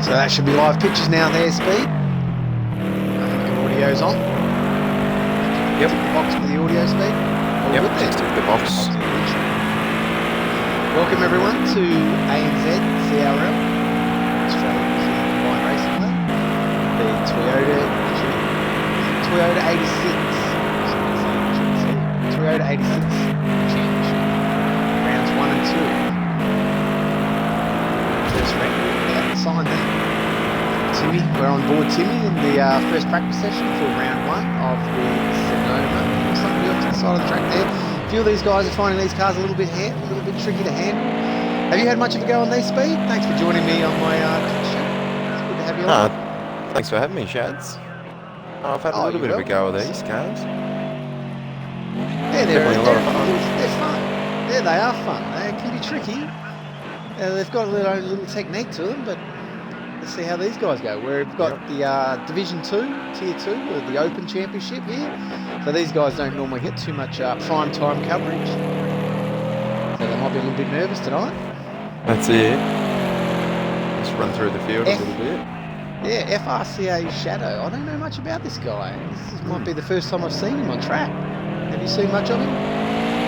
So that should be live pictures now there, Speed. I think the audio's on. Yep. Tick the box for the audio, Speed. Yep, just tick the box. Welcome everyone to Anzcrl, Australian Combined Racing League. The Toyota86 Championship. Rounds 1 and 2. First record out the sign there. Timmy, we're on board Timmy in the first practice session for round 1 of the Sonoma. Something off to the side of the track there. A few of these guys are finding these cars a little bit tricky to handle. Have you had much of a go on these, Speed? Thanks for joining me on my show. It's good to have you on. Thanks for having me, Shads. I've had a little bit of a go with these cars. Yeah, they're a lot of fun. They're fun. Yeah, they are fun. They can be tricky. They've got a little technique to them, but let's see how these guys go. We've got the Division 2, Tier 2, or the Open Championship here. So these guys don't normally get too much prime time coverage. So they might be a little bit nervous tonight. That's it. Just run through the field a little bit. Yeah, FRCA Shadow. I don't know much about this guy. This might be the first time I've seen him on track. Have you seen much of him?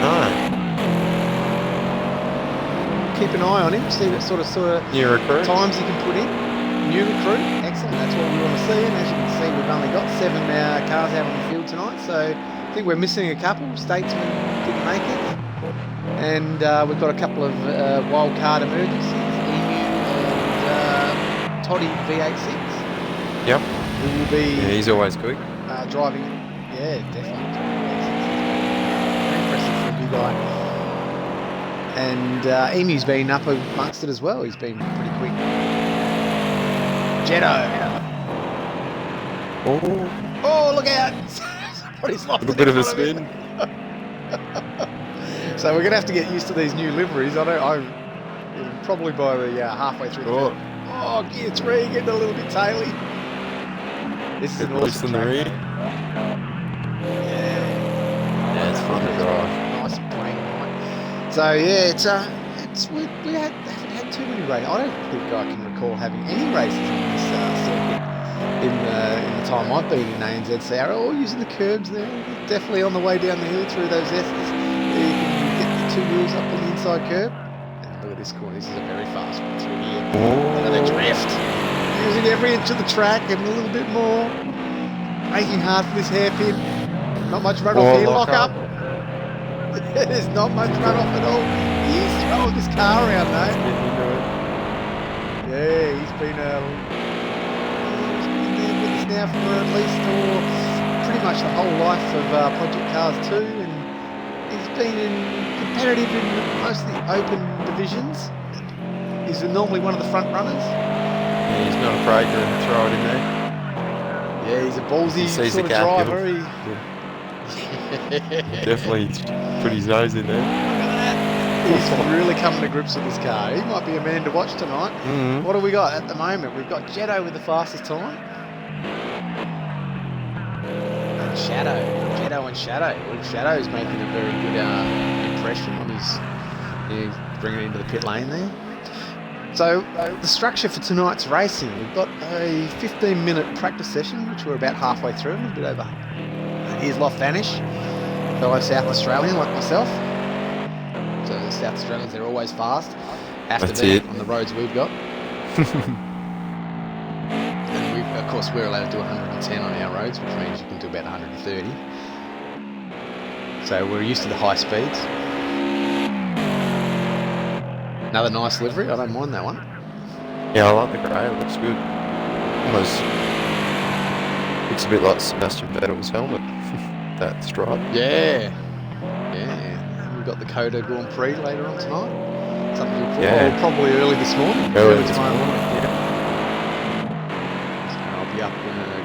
No. Keep an eye on him, see what sort of new recruit times he can put in. New recruit, excellent. That's what we want to see. And as you can see, we've only got 7 cars out on the field tonight. So I think we're missing a couple. Statesman didn't make it. And we've got a couple of wild card emergencies, Emu and Toddy V86. Yep. Who will be he's always quick. Driving. Yeah, definitely. Very impressive for a new guy. And Emu's been up amongst it as well. He's been pretty quick. Jetto. Oh, look out! Somebody's lost a bit of a spin. So we're gonna have to get used to these new liveries. I'm probably by the halfway through the field. Oh, gear 3 getting a little bit taily. This is an awesome track. Yeah, it's fun to drive. Nice and plain right. So yeah, we haven't had too many races. I don't think I can recall having any races in this circuit in the time I've been in Anzcrl, or using the curbs there. Definitely on the way down the hill through those S's. You can get the 2 wheels up on the inside curb. And look at this corner. This is a very fast one through here. Look at the drift. Using every inch of the track and a little bit more. Making hard for this hairpin. Not much runoff here. Lock up. There's not much runoff at all. He's throwing this car around though. Yeah, he's been there with us now for at least pretty much the whole life of Project Cars 2, and he's been competitive in most of the open divisions. He's normally one of the front runners. Yeah, he's not afraid to throw it in there. Yeah, he's a ballsy sort of driver. Definitely put his nose in there. Look at that. He's really coming to grips with this car. He might be a man to watch tonight. What do we got at the moment? We've got Jetto with the fastest time. And Jetto and Shadow. Well, Shadow's making a very good impression on his bringing it into the pit lane there. So the structure for tonight's racing, we've got a 15-minute practice session, which we're about halfway through, a little bit over. And here's Loft Vanish, fellow South Australian like myself. So the South Australians, they're always fast. Have to be on the roads we've got. And of course, we're allowed to do 110 on our roads, which means you can do about 130. So we're used to the high speeds. Another nice livery. I don't mind that one. Yeah, I like the grey. It looks good. Almost looks a bit like Sebastian Vettel's helmet. That stripe. Yeah. We've got the Coda Grand Prix later on tonight. Something to look forward. Yeah. Probably early this morning. Early tomorrow morning. Yeah. So I'll be up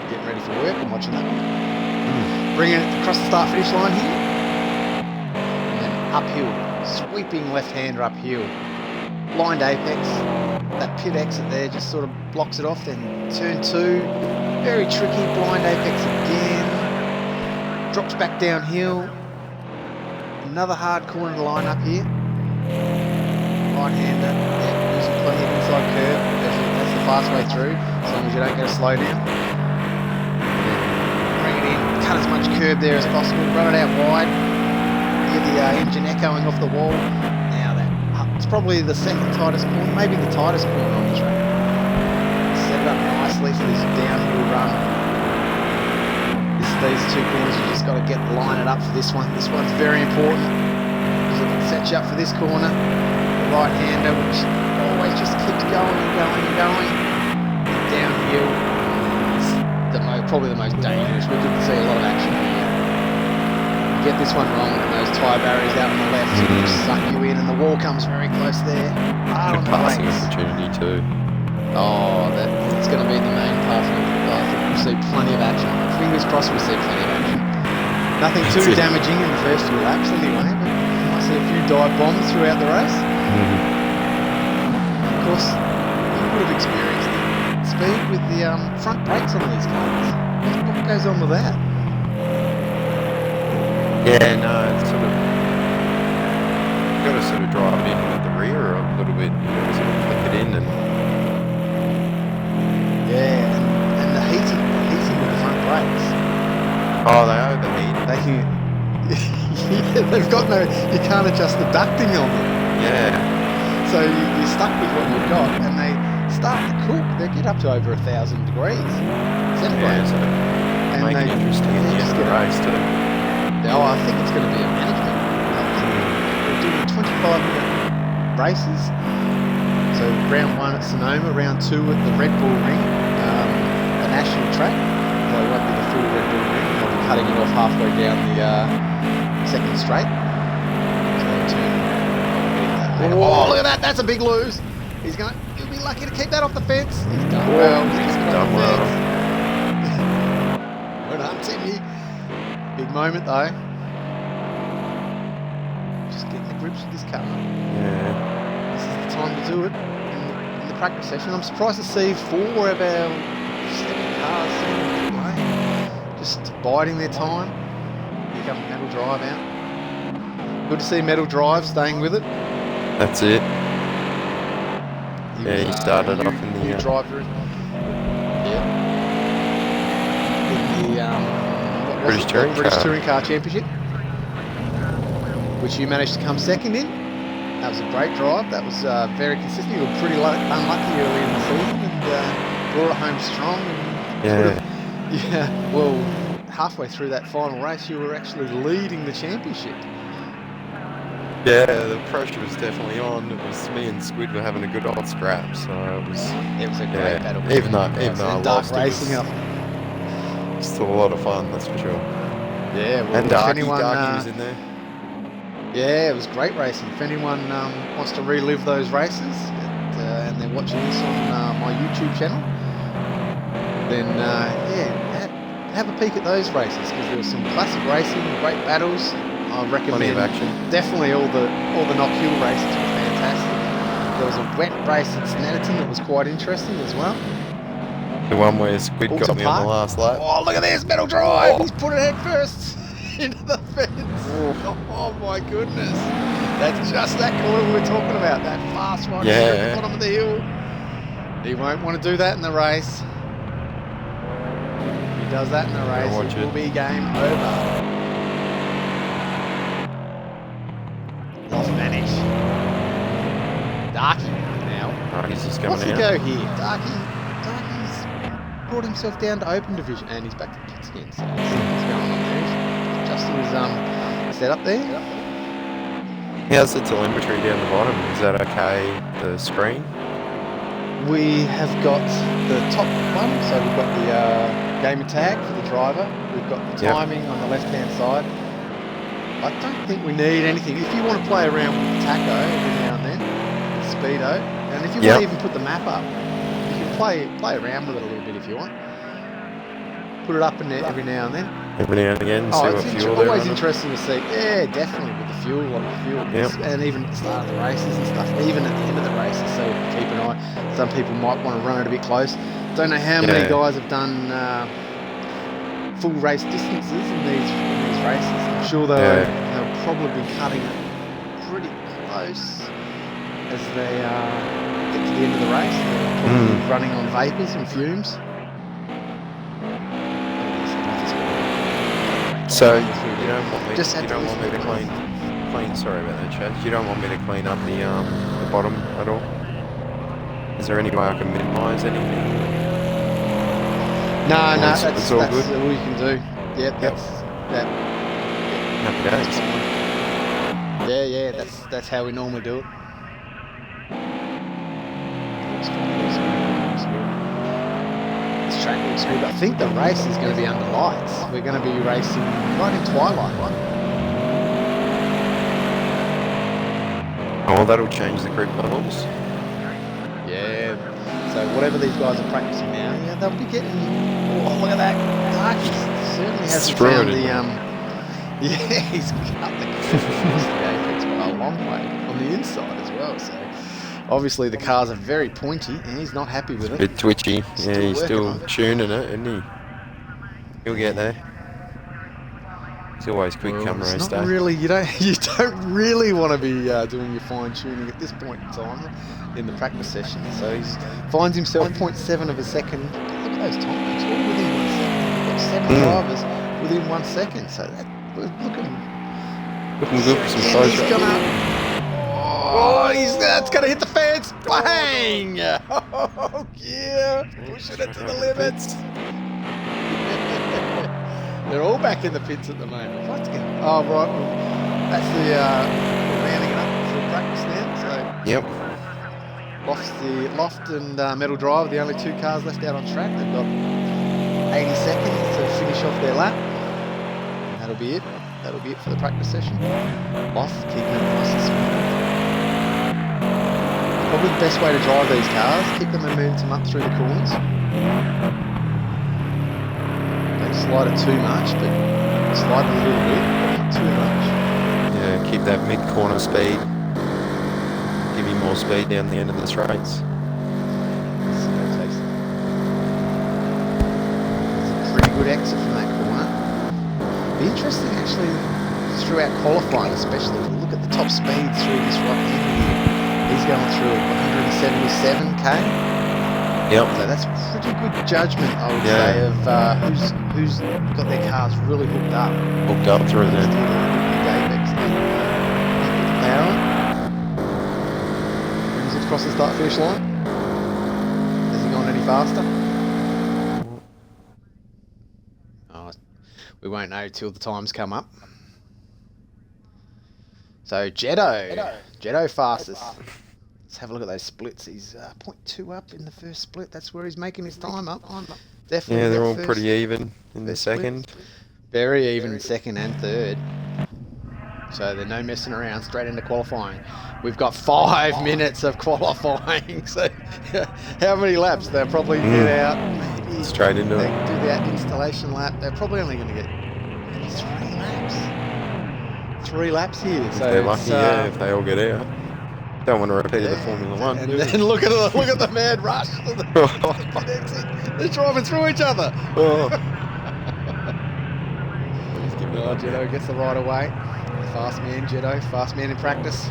getting ready for work and watching that one. Bringing it across the start finish line here. And then uphill. Sweeping left-hander uphill. Blind apex. That pit exit there just sort of blocks it off. Then turn 2. Very tricky. Blind apex again. Drops back downhill. Another hard corner to line up here. Right-hander. Yeah, using plenty of inside curve. That's the fast way through, as long as you don't get a slow down. Bring it in, cut as much curb there as possible, run it out wide. Hear the engine echoing off the wall. Now it's probably the second tightest corner, maybe the tightest corner on the track. Set it up nicely for this downhill run. These two corners, you just got to line it up for this one. This one's very important because it sets you up for this corner. The right-hander, which always just keeps going and going and going. Downhill, it's probably the most dangerous. We could see a lot of action here. You get this one wrong, and those tyre barriers out on the left just suck you in, and the wall comes very close there. Good passing opportunity too. Oh, that's going to be the main part of it. I think we'll see plenty of action. Fingers crossed we'll see plenty of action. Nothing too damaging in the first few laps anyway, but you might see a few dive bombs throughout the race. Of course, you would have experienced the speed with the front brakes on these cars. What goes on with that? Yeah, no, it's sort of... You've got to sort of drive in at the rear a little bit. You've got to sort of flick it in and... Yeah, and the heating with the front brakes. Oh, they overheat. They can... yeah, they've got no... You can't adjust the ducting on them. Yeah. So you're stuck with what you've got, and they start to cook. They get up to over 1,000 degrees centigrade. Yeah, so and make it interesting at the end of the race too. Oh, I think it's going to be a management. I think we're doing 25-minute races. So round 1 at Sonoma, round 2 at the Red Bull Ring, the national track. So it won't be the full Red Bull Ring. They'll be cutting it off halfway down the second straight. So oh, look at that! That's a big lose. He'll be lucky to keep that off the fence. He's done well. He's done well. Well done, Timmy. Big moment though. Just getting the grips with this car. Yeah. This is the time to do it in the practice session. I'm surprised to see 4 of our 7 cars sitting in the lane, just biding their time. Here comes Metal Drive out. Good to see Metal Drive staying with it. That's it. He started off in the driver. Yeah. In the British Touring Car Championship, which you managed to come second in. That was a great drive. That was very consistent. You were pretty unlucky early in the season and brought it home strong. And yeah. Well, halfway through that final race, you were actually leading the championship. Yeah, the pressure was definitely on. It was me and Squid were having a good old scrap, so it was a great battle. Even though I lost, racing up. Still a lot of fun, that's for sure. Yeah, well, and Darky was in there. Yeah, it was great racing. If anyone wants to relive those races and they're watching this on my YouTube channel, then have a peek at those races because there was some classic racing, great battles. I recommend plenty of action. Definitely all the Knock Hill races were fantastic. There was a wet race at Snetterton that was quite interesting as well. The one where Squid got me on the last lap. Oh, look at this, Metal Drive! He's put it head first into the fence. Oh my goodness. That's just that corner we were talking about, that fast one at the bottom of the hill. He won't want to do that in the race. If he does that in the race, it will be game over. Manage. Darky now. He's just coming What's he out. go here? Darky's brought himself down to open division and he's back to pits again. So what's going on there? He's adjusting his setup there. How's the telemetry down the bottom? Is that okay, the screen? We have got the top one, so we've got the gamer tag for the driver. We've got the timing on the left-hand side. I don't think we need anything. If you want to play around with the tacho every now and then, the speedo, and if you want to even put the map up, you can play around with it a little bit if you want. Put it up in there every now and then. Every now and again, see what fuel it's always interesting to see. Yeah, definitely with the fuel, and even at the start of the races and stuff, even at the end of the races. So keep an eye. Some people might want to run it a bit close. Don't know how many guys have done full race distances in these races. I'm sure they'll probably be cutting it pretty close as they get to the the end of the race. Probably running on vapours and fumes. So you don't want me? Just You don't want me to clean? Sorry about that, Chad. You don't want me to clean up the bottom at all? Is there any way I can minimise anything? No, that's all good. That's all you can do. Yep. That's that. Happy days. Yeah. That's how we normally do it. This track looks good. I think the race is going to be under lights. We're going to be racing right in twilight, right? Oh, that'll change the grip levels. Yeah. So whatever these guys are practicing now, yeah, they'll be getting. Oh, look at that! Darky certainly hasn't found the Yeah, he's cut the apex by a long way on the inside as well. So obviously the cars are very pointy, and he's not happy with it. A bit twitchy. Yeah, he's still tuning it, isn't he? He'll get there. He's always quick come race day. Really, you don't really want to be doing your fine tuning at this point in time in the practice session. So he finds himself 0.7 of a second. Look at those times, all within 1 second. We've got 7 drivers within 1 second. So we're looking good for some close he's gonna. Oh, that's gonna hit the fence! Bang! Oh yeah, pushing it to the limits. They're all back in the pits at the moment. What's going? Oh right, that's the we're rounding it up for practice now. So yep. Loft and Metal Drive are the only 2 cars left out on track. They've got 80 seconds to finish off their lap. And that'll be it. That'll be it for the practice session. Loft keeping it nice and smooth. Probably the best way to drive these cars. Keep the momentum up through the corners. Don't slide it too much, but slide it a little bit, but not too much. Yeah, keep that mid-corner speed. Give you more speed down the end of the straights. It's a pretty good exit from that corner. Be interesting actually throughout qualifying, especially to look at the top speed through this right hand here. He's going through at 177k. Yep. So that's pretty good judgment, I would say, of who's got their cars really hooked up. Hooked up through there. Brings it across the start-finish line. Has he gone any faster? Oh, we won't know till the times come up. So Jetto fastest. Let's have a look at those splits. He's 0.2 up in the first split. That's where he's making his time up. Definitely. Yeah, they're all pretty even in the second. Split. Very even in second and third. So they're no messing around. Straight into qualifying. We've got 5 minutes of qualifying. So how many laps? They'll probably get out. Maybe straight into it. Do that installation lap. They're probably only going to get maybe 3 laps. 3 laps here. If they're lucky, if they all get out. Don't want to repeat the Formula 1. And then look at the mad rush. They're driving through each other. Jetto gets the right away. Fast man, Jetto. Fast man in practice.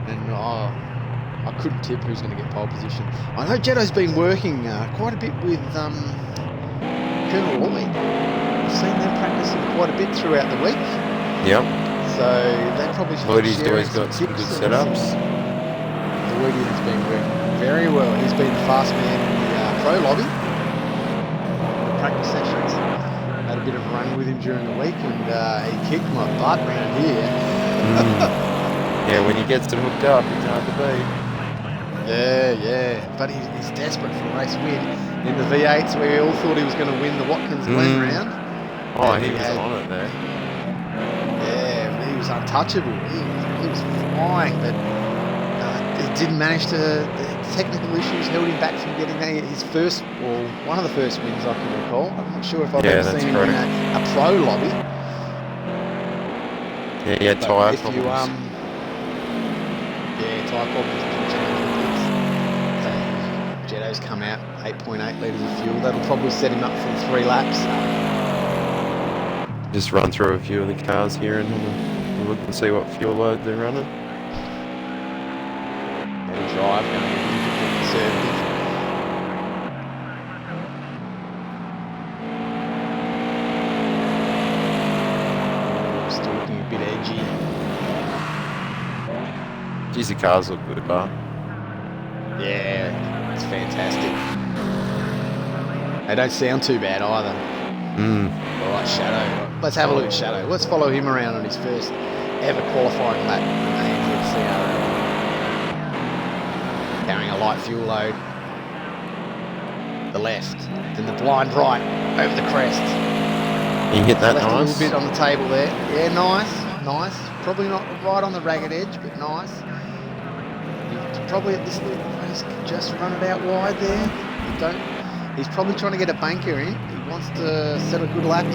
And I couldn't tip who's going to get pole position. I know Jetto's been working quite a bit with Colonel Lloyd. I've seen them practicing quite a bit throughout the week. Yep. So they probably should Lloydie's always got some good setups. Lloydie has been working very well. He's been the fast man in the pro lobby, the practice sessions. Had a bit of a run with him during the week, and he kicked my butt around here. Yeah, when he gets it hooked up, he's hard to beat. Yeah. But he's desperate for a race win. In the V8s, we all thought he was going to win the Watkins Glen round. Oh, he was on it there. He was untouchable. He was flying, but he didn't manage to. The technical issues held him back from getting his first, or one of the first wins I can recall. I'm not sure if I've ever seen him in a pro lobby. Yeah, he had tyre problems. Tyre problems. Jetto's come out 8.8 litres of fuel. That'll probably set him up for 3 laps. Just run through a few of the cars here and look and see what fuel load they're running. Metal Drive Aussie cars look good, but Yeah, it's fantastic. They don't sound too bad either. All right, Shadow. Let's have a look at Shadow. Let's follow him around on his first ever qualifying lap in the Anzcrl. Carrying a light fuel load. The left, then the blind right over the crest. You hit that left nice. a little bit on the table there. Yeah, nice. Probably not right on the ragged edge, but nice. Probably at this little race just run it out wide there. He's probably trying to get a banker in. He wants to set a good lap. He's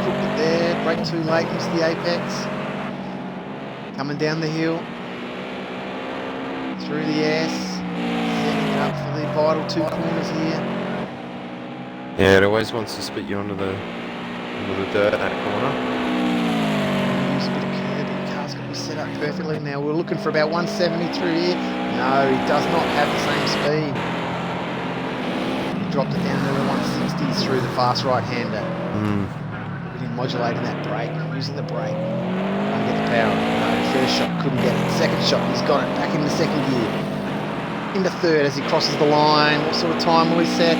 cooked it there. Brake too late, missed the apex. Coming down the hill. Through the S. Setting it up for the vital 2 corners here. Yeah, it always wants to spit you onto the dirt at that corner. Use a bit of curb. The car's got to be set up perfectly. Now we're looking for about 170 through here. No, he does not have the same speed. He dropped it down to the 160s through the fast right-hander. Look at him modulating that brake, using the brake. Can't get the power. No, first shot couldn't get it. Second shot, he's got it. Back into second gear. Into third as he crosses the line. What sort of time will he set?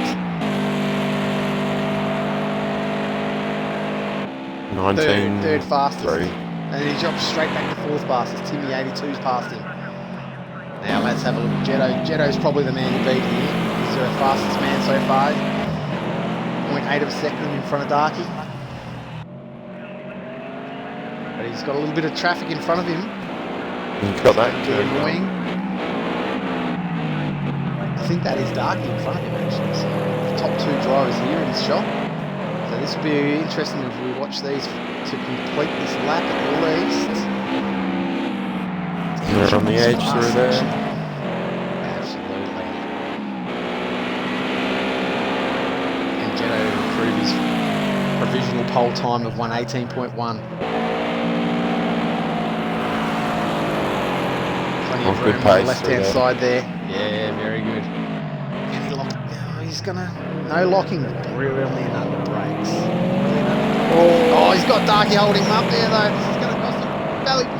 19. Third fastest. 3. And then he drops straight back to fourth fastest. Timmy82's past him. Now let's have a look at Jetto. Jetto's probably the man to beat here. He's the fastest man so far. 0.8 of a second in front of Darky. But he's got a little bit of traffic in front of him. He's got that Good wing. I think that is Darky in front of him actually. So the top 2 drivers here in this shot. So this will be interesting if we watch these to complete this lap at least. They're on the edge through there. Absolutely. And Jetto improved his provisional pole time of 1:18.1. Plenty of room on the left-hand side there. Yeah, very good. And he locked. He's gonna no locking. Brilliant under brakes. Oh, he's got Darky holding him up there though. This is gonna cost him valuable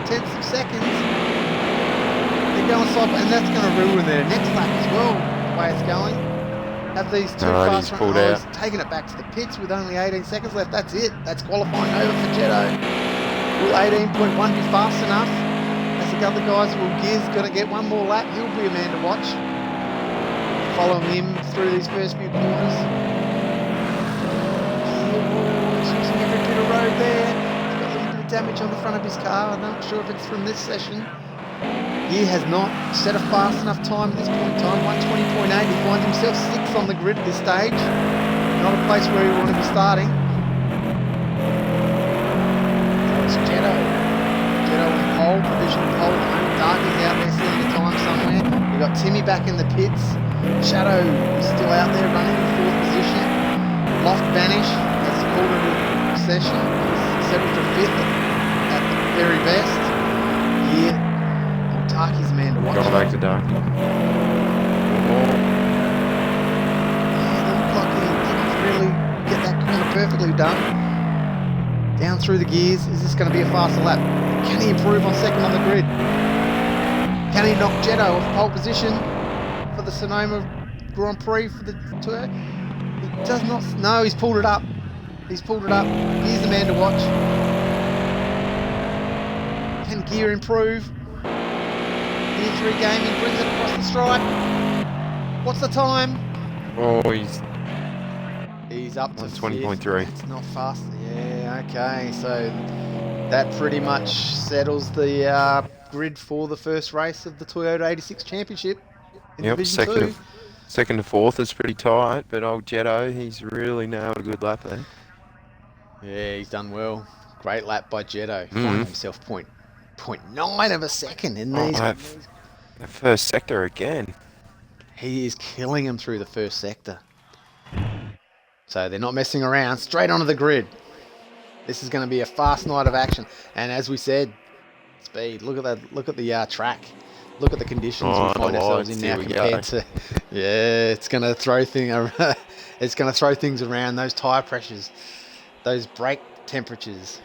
tenths of seconds. They're going side, and that's going to ruin their next lap as well, the way it's going. Have these 2 fast he's pulled out. He's taking it back to the pits with only 18 seconds left. That's it. That's qualifying over for Jetto. Will 18.1 be fast enough? As the other guys, Gear's going to get one more lap. He'll be a man to watch. Following him through these first few corners. He's using every bit of road there. He's got a little bit of damage on the front of his car. I'm not sure if it's from this session. He has not set a fast enough time at this point in time. 120.8. He finds himself 6th on the grid at this stage. Not a place where he want to be starting. It's Jetto. Jetto in pole, provisional pole. Darky's out there setting a time somewhere. We've got Timmy back in the pits. Shadow is still out there running in 4th position. Loft Vanish has called it a session. He's settled for 5th at the very best. Here. Darky's the man to watch. Going back to Darky. Yeah, it looked like he didn't really get that corner perfectly done. Down through the gears. Is this going to be a faster lap? Can he improve on second on the grid? Can he knock Jetto off pole position for the Sonoma Grand Prix for the tour? He does not. No, he's pulled it up. He's pulled it up. He's the man to watch. Can Gear improve? Gear 3 Gaming brings it across the stripe. What's the time? Oh, he's up to 20.3. It's not fast. Yeah, okay. So that pretty much settles the grid for the first race of the TOYOTA86 Championship in Division 2. Second to fourth is pretty tight, but old Jetto, he's really nailed a good lap there. Yeah, he's done well. Great lap by Jetto. Finding himself 0.9 of a second in these. That first sector again. He is killing him through the first sector. So they're not messing around. Straight onto the grid. This is going to be a fast night of action. And as we said, speed. Look at that. Look at the track. Look at the conditions we find ourselves in now compared to. Yeah, it's going to throw things around. Those tire pressures, those brake temperatures.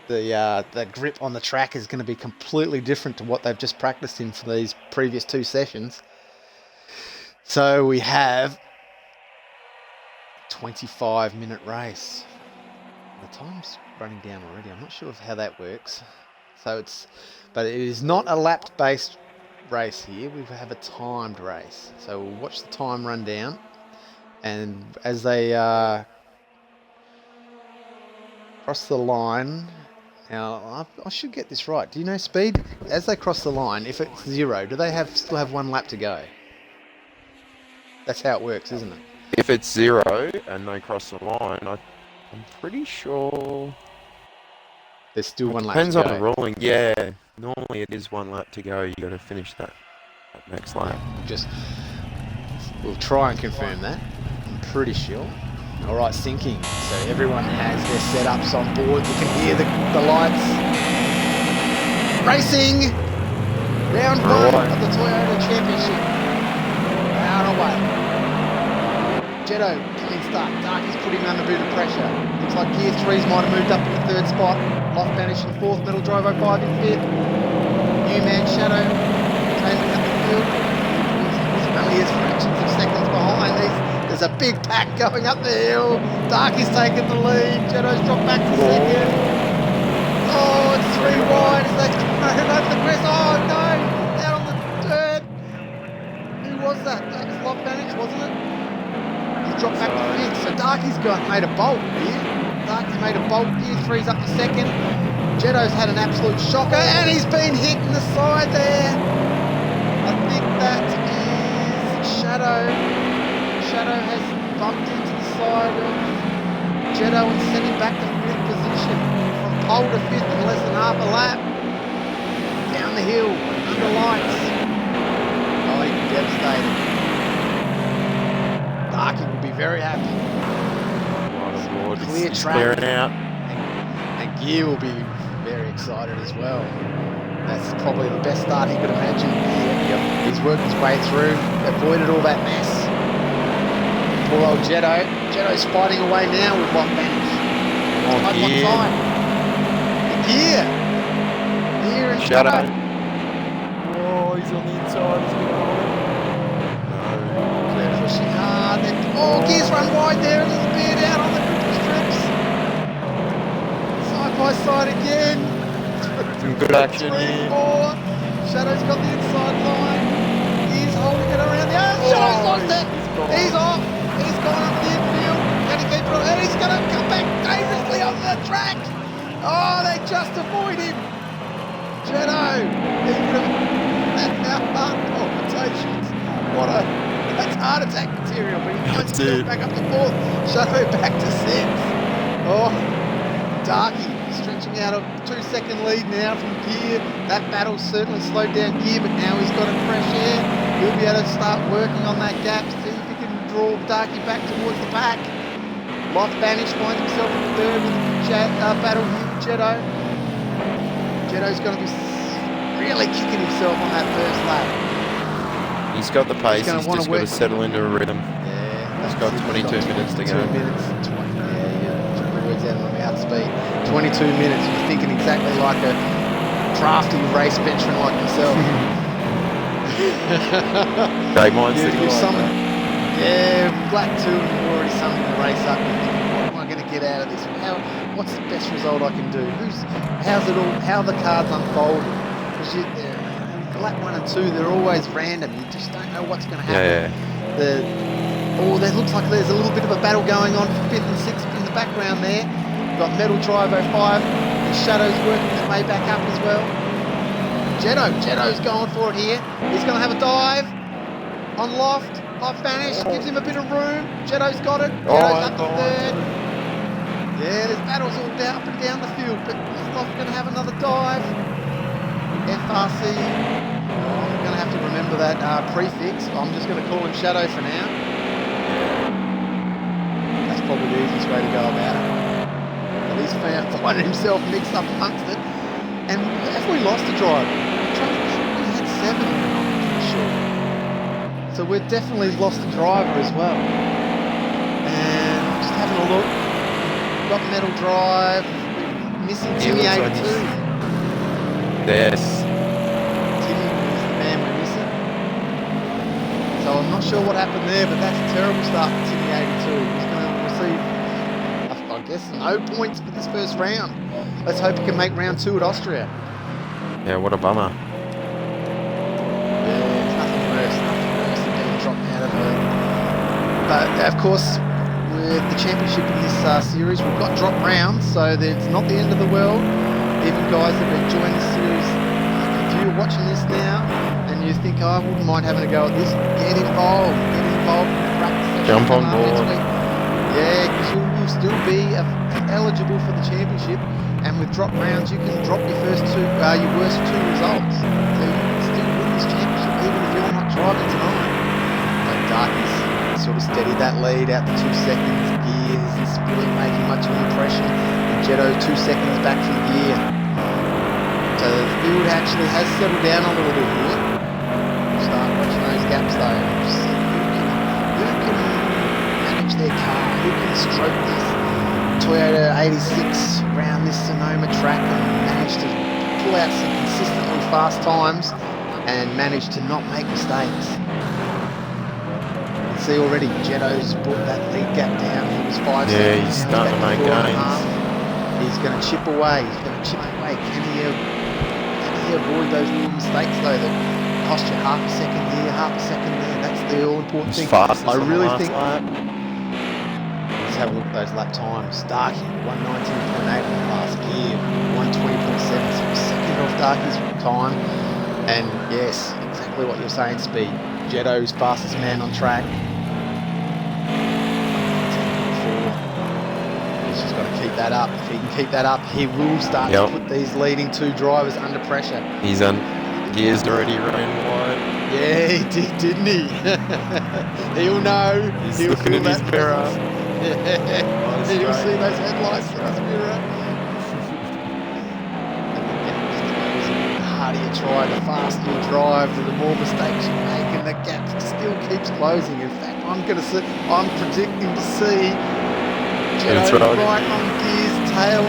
the grip on the track is going to be completely different to what they've just practiced in for these previous 2 sessions. So we have 25-minute race. The time's running down already. I'm not sure of how that works. But it is not a lap-based race here. We have a timed race. So we'll watch the time run down, and as they cross the line. Now, I should get this right. Do you know speed? As they cross the line, if it's 0, do they still have 1 lap to go? That's how it works, isn't it? If it's 0 and they cross the line, I'm pretty sure... There's still 1 lap to go. Depends on the ruling, yeah. Normally it is 1 lap to go. You got to finish that next lap. We'll try and confirm that. I'm pretty sure. All right, syncing. So everyone has their setups on board. You can hear the lights. Racing! Round 1 of the Toyota Championship. Round away. Jetto, clean start. Darky's putting him under a bit of pressure. Looks like Gear 3s might have moved up to the 3rd spot. Life Banish in 4th, Metal Driver 5 in 5th. New Man Shadow taming up the field. He's only as fractions of seconds behind. There's a big pack going up the hill. Darky's taking the lead. Jetto's dropped back to 2nd. Oh, it's 3 wide as they come over the crest. Oh no! Out on the dirt. Who was that? That was Life Banish, wasn't it? He's dropped back to 5th. So Darky's made a bolt here. Darky's made a bolt. Gear 3's up to 2nd. Jetto's had an absolute shocker, and he's been hit in the side there. I think that is Shadow. Shadow has bumped into the side of Jetto and sent him back to 5th position. From pole to 5th in less than half a lap. Down the hill, under lights. Oh, he'd be devastated. Darky will be very happy. Clear track. Out. And Gear will be very excited as well. That's probably the best start he could imagine. Yep. He's worked his way through, avoided all that mess. Poor old Jetto. Jetto's fighting away now with Life Banish. Oh, Gear. Gear and Shadow. Shadow. Oh, he's on the inside. He's going to hold it. No. They're pushing hard. Gear's run wide there a little bit out on the gripper strips. Side by side again. Some good action 3, here. 4. Shadow's got the inside line. He's holding it around the outside. Shadow's lost it. He's off. He's gone up the infield. Can he keep it on? And he's going to come back dangerously onto the track. Oh, they just avoid him. Jetto. He would have had now hard palpitations. That's heart attack material. But he finds himself back up to 4th. Shadow back to 6th. Oh, Darky stretching out a 2-second lead now from Gear. That battle's certainly slowed down Gear, but now he's got a fresh air. He'll be able to start working on that gap, see if he can draw Darky back towards the pack. Life Banish finds himself in 3rd with a battle here with Jetto. Jetto's going to be really kicking himself on that first lap. He's got the pace, he's just got to settle into a rhythm. Yeah. He's got 22 minutes to go. 2 minutes. Took the words out of my mouth. Speed. 22 minutes. You're thinking exactly like a crafty race veteran like yourself. Great minds that You've summoned. Yeah, Black 2 and you've already summoned the race up. You're thinking, what am I going to get out of this? What's the best result I can do? How the cards unfold? Because lap 1 and 2, they're always random. You just don't know what's going to happen. Yeah. There looks like there's a little bit of a battle going on for 5th and 6th in the background there. We've got Metal Driver 5 and Shadow's working his way back up as well. Jetto's going for it here. He's going to have a dive on Loft. Life Banish gives him a bit of room. Jetto's got it. Jetto's up to 3rd. Yeah, there's battles all up and down the field, but is Loft going to have another dive? FRC. I'm going to have to remember that prefix. I'm just going to call him Shadow for now. That's probably the easiest way to go about it. But he's finding himself mixed up amongst it. And have we lost a driver? We had 7, I'm pretty sure. So we've definitely lost a driver as well. And just having a look. We've got Metal Drive. missing He Timmy was on 82. his- Yes. Timmy is the man we're missing. So I'm not sure what happened there, but that's a terrible start for Timmy 82. He's going to receive, I guess, no points for this first round. Let's hope he can make round 2 at Austria. Yeah, what a bummer. Yeah, it's nothing worse than being dropped out of it. But of course, with the championship in this series, we've got drop rounds, so it's not the end of the world. Even guys that have joined the series, if you're watching this now and you think, oh, I wouldn't mind having a go at this, get involved in the practice session. Jump on board. Yeah, because you will still be eligible for the championship, and with drop rounds, you can drop your worst 2 results. So you can still win this championship even if you're not driving tonight. But Darky's sort of steadied that lead out to 2 seconds. Gear isn't really making much of an impression. And Jetto 2 seconds back from Gear. So the field actually has settled down a little bit here. We'll start watching those gaps though. Just see who can manage their car, who can stroke this TOYOTA86 around this Sonoma track and manage to pull out some consistently fast times and manage to not make mistakes. You can see already Jetto's brought that lead gap down. He was 5 seconds. Yeah, he's starting to make gains. He's going to chip away. Can he avoid those little mistakes though that cost you half a second here, half a second there? That's the all important thing. I really think. Let's have a look at those lap times. Darky 119.8 on the last gear, 120.7, so second off Darky's time. And yes, exactly what you're saying, Speed. Jetto's fastest man on track. 10.4. He's just got to keep that up. If he can keep that up, he will start to put these leading 2 drivers under pressure. He's on gears already running wide. Yeah, he did, didn't he? He'll know. He's looking in his mirror. Yeah, he'll see those headlights in his mirror. The harder you try, the faster you drive, the more mistakes you make, and the gap still keeps closing. In fact, I'm predicting to see Jetto right on Gear's tail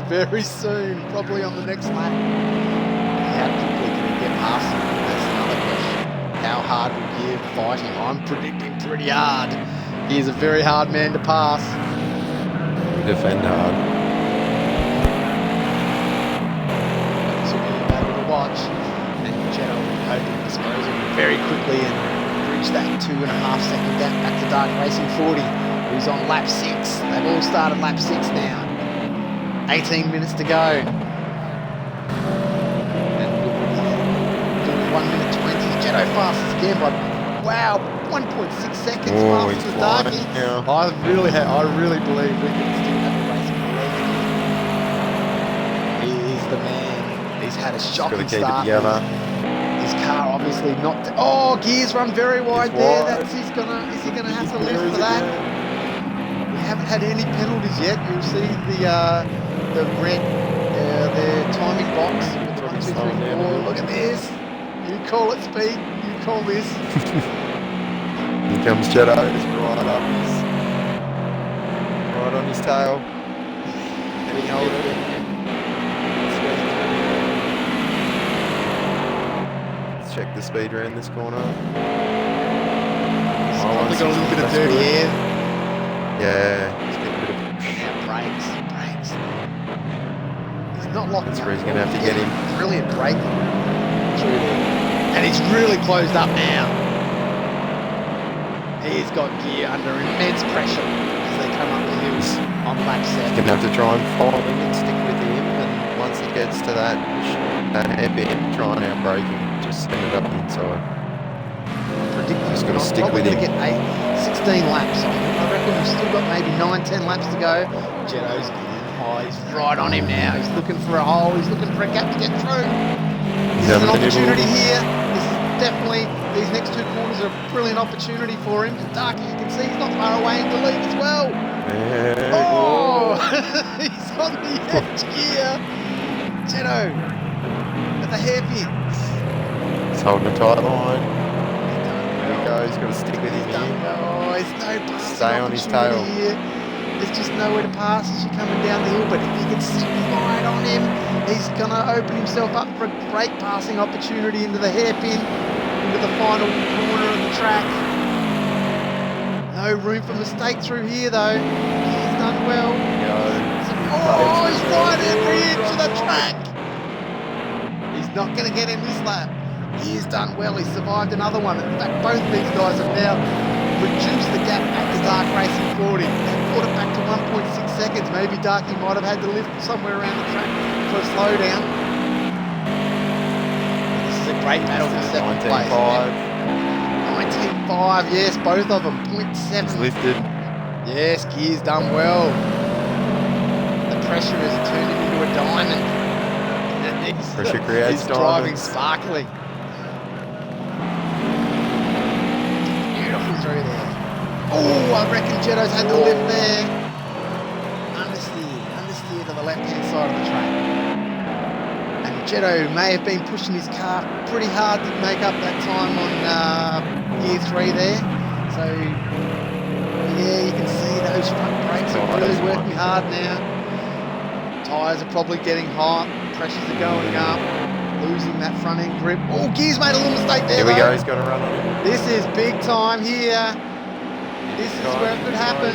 very soon, probably on the next lap. How quickly can he get past him? That's another question. How hard will Gear fight him? I'm predicting pretty hard. He is a very hard man to pass. Defend hard. This will be able to watch. And Jetto will be hoping to dispose of him very quickly and bridge that 2.5 second gap back to Dark Racing 40, who's on lap 6. They've all started lap 6 now. 18 minutes to go. And doing 1 minute 20. Jetto fastest again by, wow, 1.6 seconds faster than Darky. Yeah. I really believe we can still have a race in the lead. He is the man. He's had a shocking start. His car obviously not. Oh, Gears run very wide there. Is he gonna have to live for that? We haven't had any penalties yet. You'll see the red their timing box with the 1, 2, 3, 4. Look at this. You call it, Speed. You call this. Here comes Jetto, just right on his tail. Can he hold it? Let's check the speed around this corner. He's probably got a little bit of dirty air. Yeah, he's getting a bit of push. Yeah, brakes. He's not locking That's up. where he's going to have to get him. Brilliant braking. And he's really closed up now. He's got Gear under immense pressure as they come up the hills on lap 7. He's going to have to try and follow him and stick with him, and once he gets to that hairpin, try and outbrake him, just send it up the inside. Just got to stick with him. We're going to get 16 laps on him. I reckon we've still got maybe 9-10 laps to go. Jetto's he's right on him now. He's looking for a hole. He's looking for a gap to get through. This is an opportunity here. This is definitely, these next 2 corners are a brilliant opportunity for him. And Darky, you can see he's not far away in the lead as well. Yeah. Oh, he's on the edge Gear. Jetto at the hairpin. He's holding a tight line. There he goes. He's got to stick with him here. Oh, he's no Stay on his tail. Here. There's just nowhere to pass as you're coming down the hill, but if he can sit right on him, he's going to open himself up for a great passing opportunity into the hairpin, into the final corner of the track. No room for mistake through here, though. He's done well. Oh, he's right every inch of the track. He's not going to get him this lap. He's done well. He survived another one. In fact, both these guys have now reduced the gap back to Dark Racing forward him. They've brought it back to 1.6 seconds. Maybe Darky might have had to lift somewhere around the track for a slowdown. But this is a great battle for second place. 19.5, yes, both of them. 0.7. He's lifted. Yes, Gear's done well. The pressure has turned him into a diamond. Pressure creates He's driving diamonds. sparkly. Beautiful through there. Oh, I reckon Jetto's had the lift there. Understeer to the left-hand side of the track. And Jetto may have been pushing his car pretty hard to make up that time on gear 3 there. So, yeah, you can see those front brakes are really working hard now. Tyres are probably getting hot. Pressures are going up. Losing that front end grip. Oh, Gear's made a little mistake there. Here we though. go, he's got to run on it. This is big time here. This is where it could happen.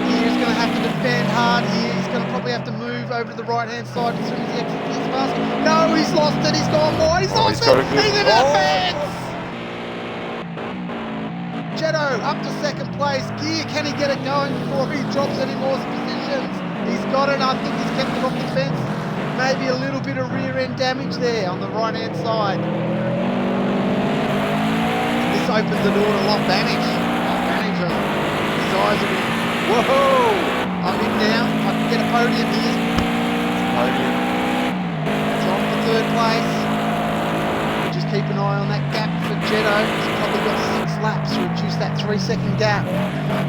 Gear's going to have to defend hard here. He's going to probably have to move over to the right-hand side as soon as he exits this basket. No, he's lost it. He's gone wide. He's lost it. He's in the fence. Jetto up to second place. Gear, can he get it going before he drops any more positions? He's got it. I think he's kept it off the fence. Maybe a little bit of rear end damage there on the right hand side. This opens the door to Lock Vanish. His eyes are in. Whoa! I'm in now. I can get a podium here. Podium. It's on for third place. Just keep an eye on that gap for Jetto. He's probably got 6 laps to reduce that 3-second gap.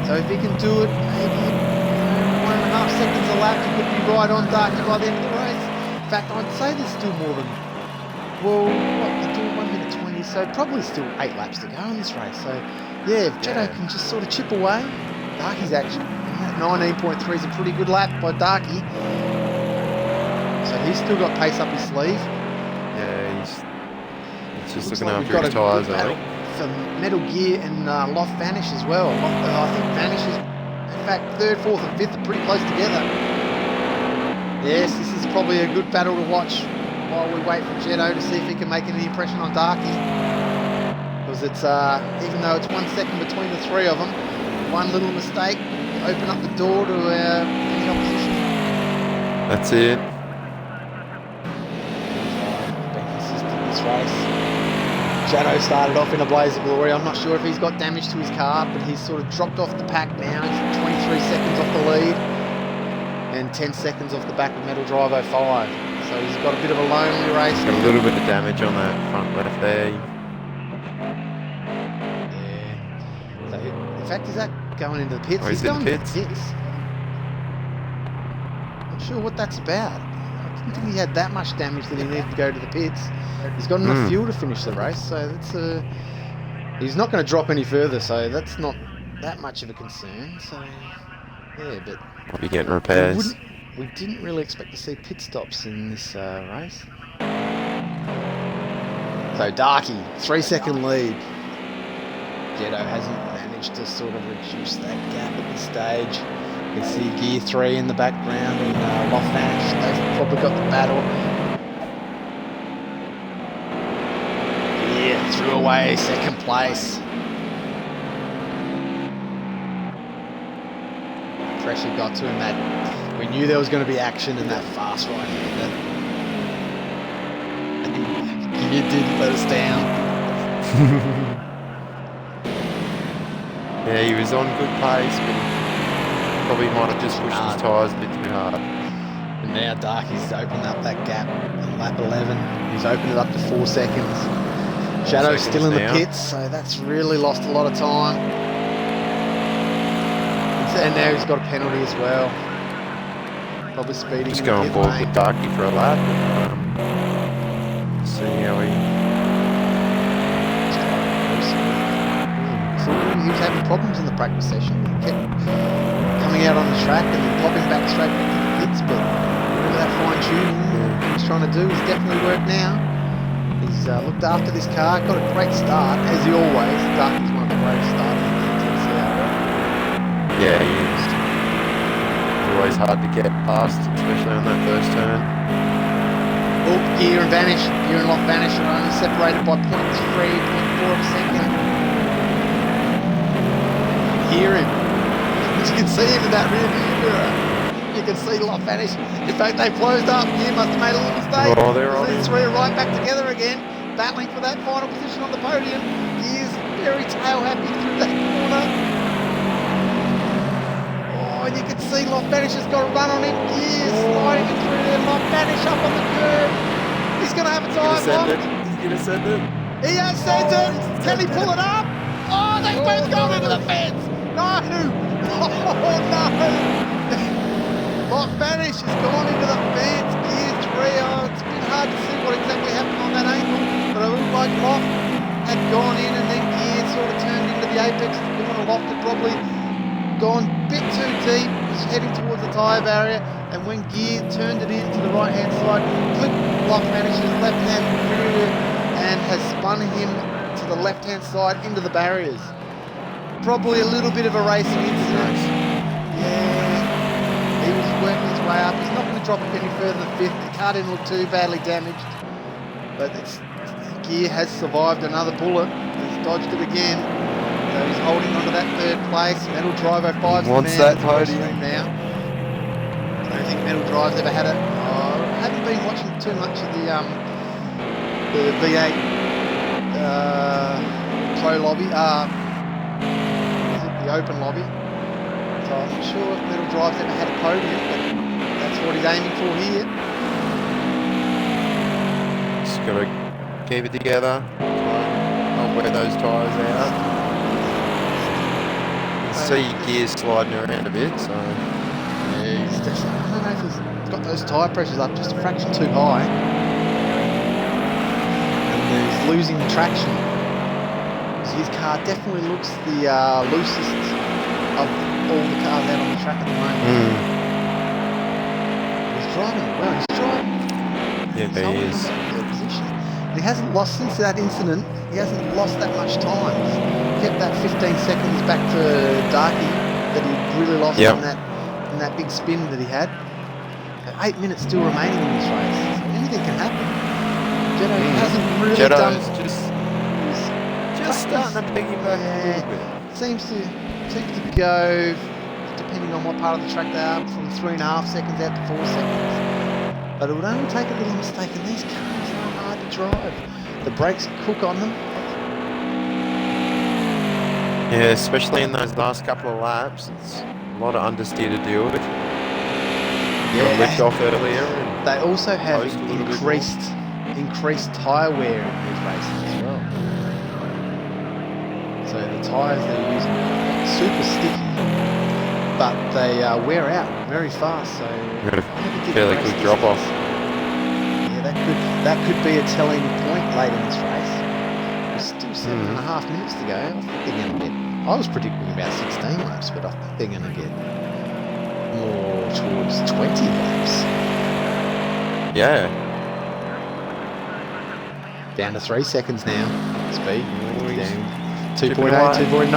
So if he can do it, maybe 1.5 seconds a lap, he could be right on Darky by the end of the race. In fact, I'd say there's still more than, well, what, they're doing 1 minute 20, so probably still 8 laps to go in this race. So, yeah, if Jetto can just sort of chip away, Darky's actually, 19.3 is a pretty good lap by Darky. So he's still got pace up his sleeve. Yeah, he's just Looks looking like we've after his got a tyres, good I battle think. for Metal Gear and Loft Vanish as well. I think Vanish is, in fact, 3rd, 4th and 5th are pretty close together. Yes, this is probably a good battle to watch while we wait for Jetto to see if he can make any impression on Darky. Because it's, even though it's 1 second between the 3 of them, one little mistake will open up the door to any opposition. That's it. Been consistent this race. Jetto started off in a blaze of glory. I'm not sure if he's got damage to his car, but he's sort of dropped off the pack now. He's 23 seconds off the lead and 10 seconds off the back of Metal Drive 05. So he's got a bit of a lonely race. Got a little bit of damage on that front left there. Yeah. So in fact, is that going into the pits? Oh, he's in going the into the pits. Not sure what that's about. I didn't think he had that much damage that he needed to go to the pits. He's got enough fuel to finish the race, so that's he's not going to drop any further, so that's not that much of a concern. So yeah, but Might be getting repairs. we didn't really expect to see pit stops in this race. So Darky, 3-second lead. Jetto hasn't managed to sort of reduce that gap at this stage. You can see Gear 3 in the background and Loft Vanish. They've probably got the battle. Yeah, threw away 2nd place. Pressure got to him. That we knew there was going to be action in that fast right-hander. And Gear didn't let us down. Yeah, he was on good pace, but probably might have just pushed his tyres a bit too hard. And now Darky's opened up that gap in lap 11. He's opened it up to 4 seconds. Shadow's still in the pits, so that's really lost a lot of time. And now he's got a penalty as well. Probably speeding. Just go on board with Darky for a lap. See how he... He was having problems in the practice session. He kept the track and then popping back straight back to the pits, but whatever that fine tuning he's trying to do has definitely worked now. He's looked after this car, got a great start, as he always. Darky's one of the greatest starters in the TCR. Yeah, he is. It's always hard to get past, especially on that first turn. Oh, Gear and Vanish. Gear and Lock Vanish are only separated by 0.3, 0.4 of a second. Hear him. You can see him in that rear view mirror. You can see Lock Vanish. In fact, they've closed up. Gear must have made a little mistake. Oh, they're on. These three are right back together again, battling for that final position on the podium. Gear's very tail happy through that corner. And you can see Lock Vanish has got a run on him. Gears sliding him through there. Lock Vanish up on the curve. He's going to have a time lock. He's going to send it. He has sent it. Can he pull it up? Oh, they've both gone into the fence. No. Oh, no. Lock Vanish has gone into the fence. Gears 3. Oh, it's been hard to see what exactly happened on that angle. But it looked like Lock had gone in and then Gears sort of turned into the apex. The corner Lock had probably gone a bit too deep, was heading towards the tyre barrier, and when Gear turned it in to the right hand side, flipped Lock Vanish's left hand rear and has spun him to the left hand side into the barriers. Probably a little bit of a racing incident. Yeah, he was working his way up. He's not going to drop it any further than fifth. The car didn't look too badly damaged, but Gear has survived another bullet. He's dodged it again. So he's holding on to that third place. Metal Drive 05's wants the man that podium now. I don't think Metal Drive's ever had it. I haven't been watching too much of the V8 Pro lobby. Is it the Open lobby? So I'm not sure if Metal Drive's ever had a podium, but that's what he's aiming for here. Just got to keep it together. Not wear those tyres out. See Gears sliding around a bit, so yeah, he's definitely, I don't know if he's got those tyre pressures up just a fraction too high, and he's losing traction. So his car definitely looks the loosest of all the cars out on the track at the moment. He's driving well. He's driving. Yeah, he is. Position. He hasn't lost since that incident. He hasn't lost that much time. He's kept that 15 seconds back to Darky that he really lost in that big spin that he had. 8 minutes still remaining in this race. So anything can happen. Jetto hasn't really done. Just starting to piggyback a little bit. Seems to go, depending on what part of the track they are, from 3.5 seconds out to 4 seconds. But it would only take a little mistake, and these cars are hard to drive. The brakes cook on them. Yeah, especially in those last couple of laps. It's a lot of understeer to deal with. Got licked off earlier. They also have increased tyre wear in these races as well. So the tyres they're using are super sticky, but they wear out very fast. So got a fairly good drop off. Yeah, that could be a telling point late in this race. There's still 7.5 minutes to go. I think they're going to get. I was predicting about 16 laps, but I think they're going to get more towards 20 laps. Yeah. Down to 3 seconds now. Speed. Down 2.8, 2.9.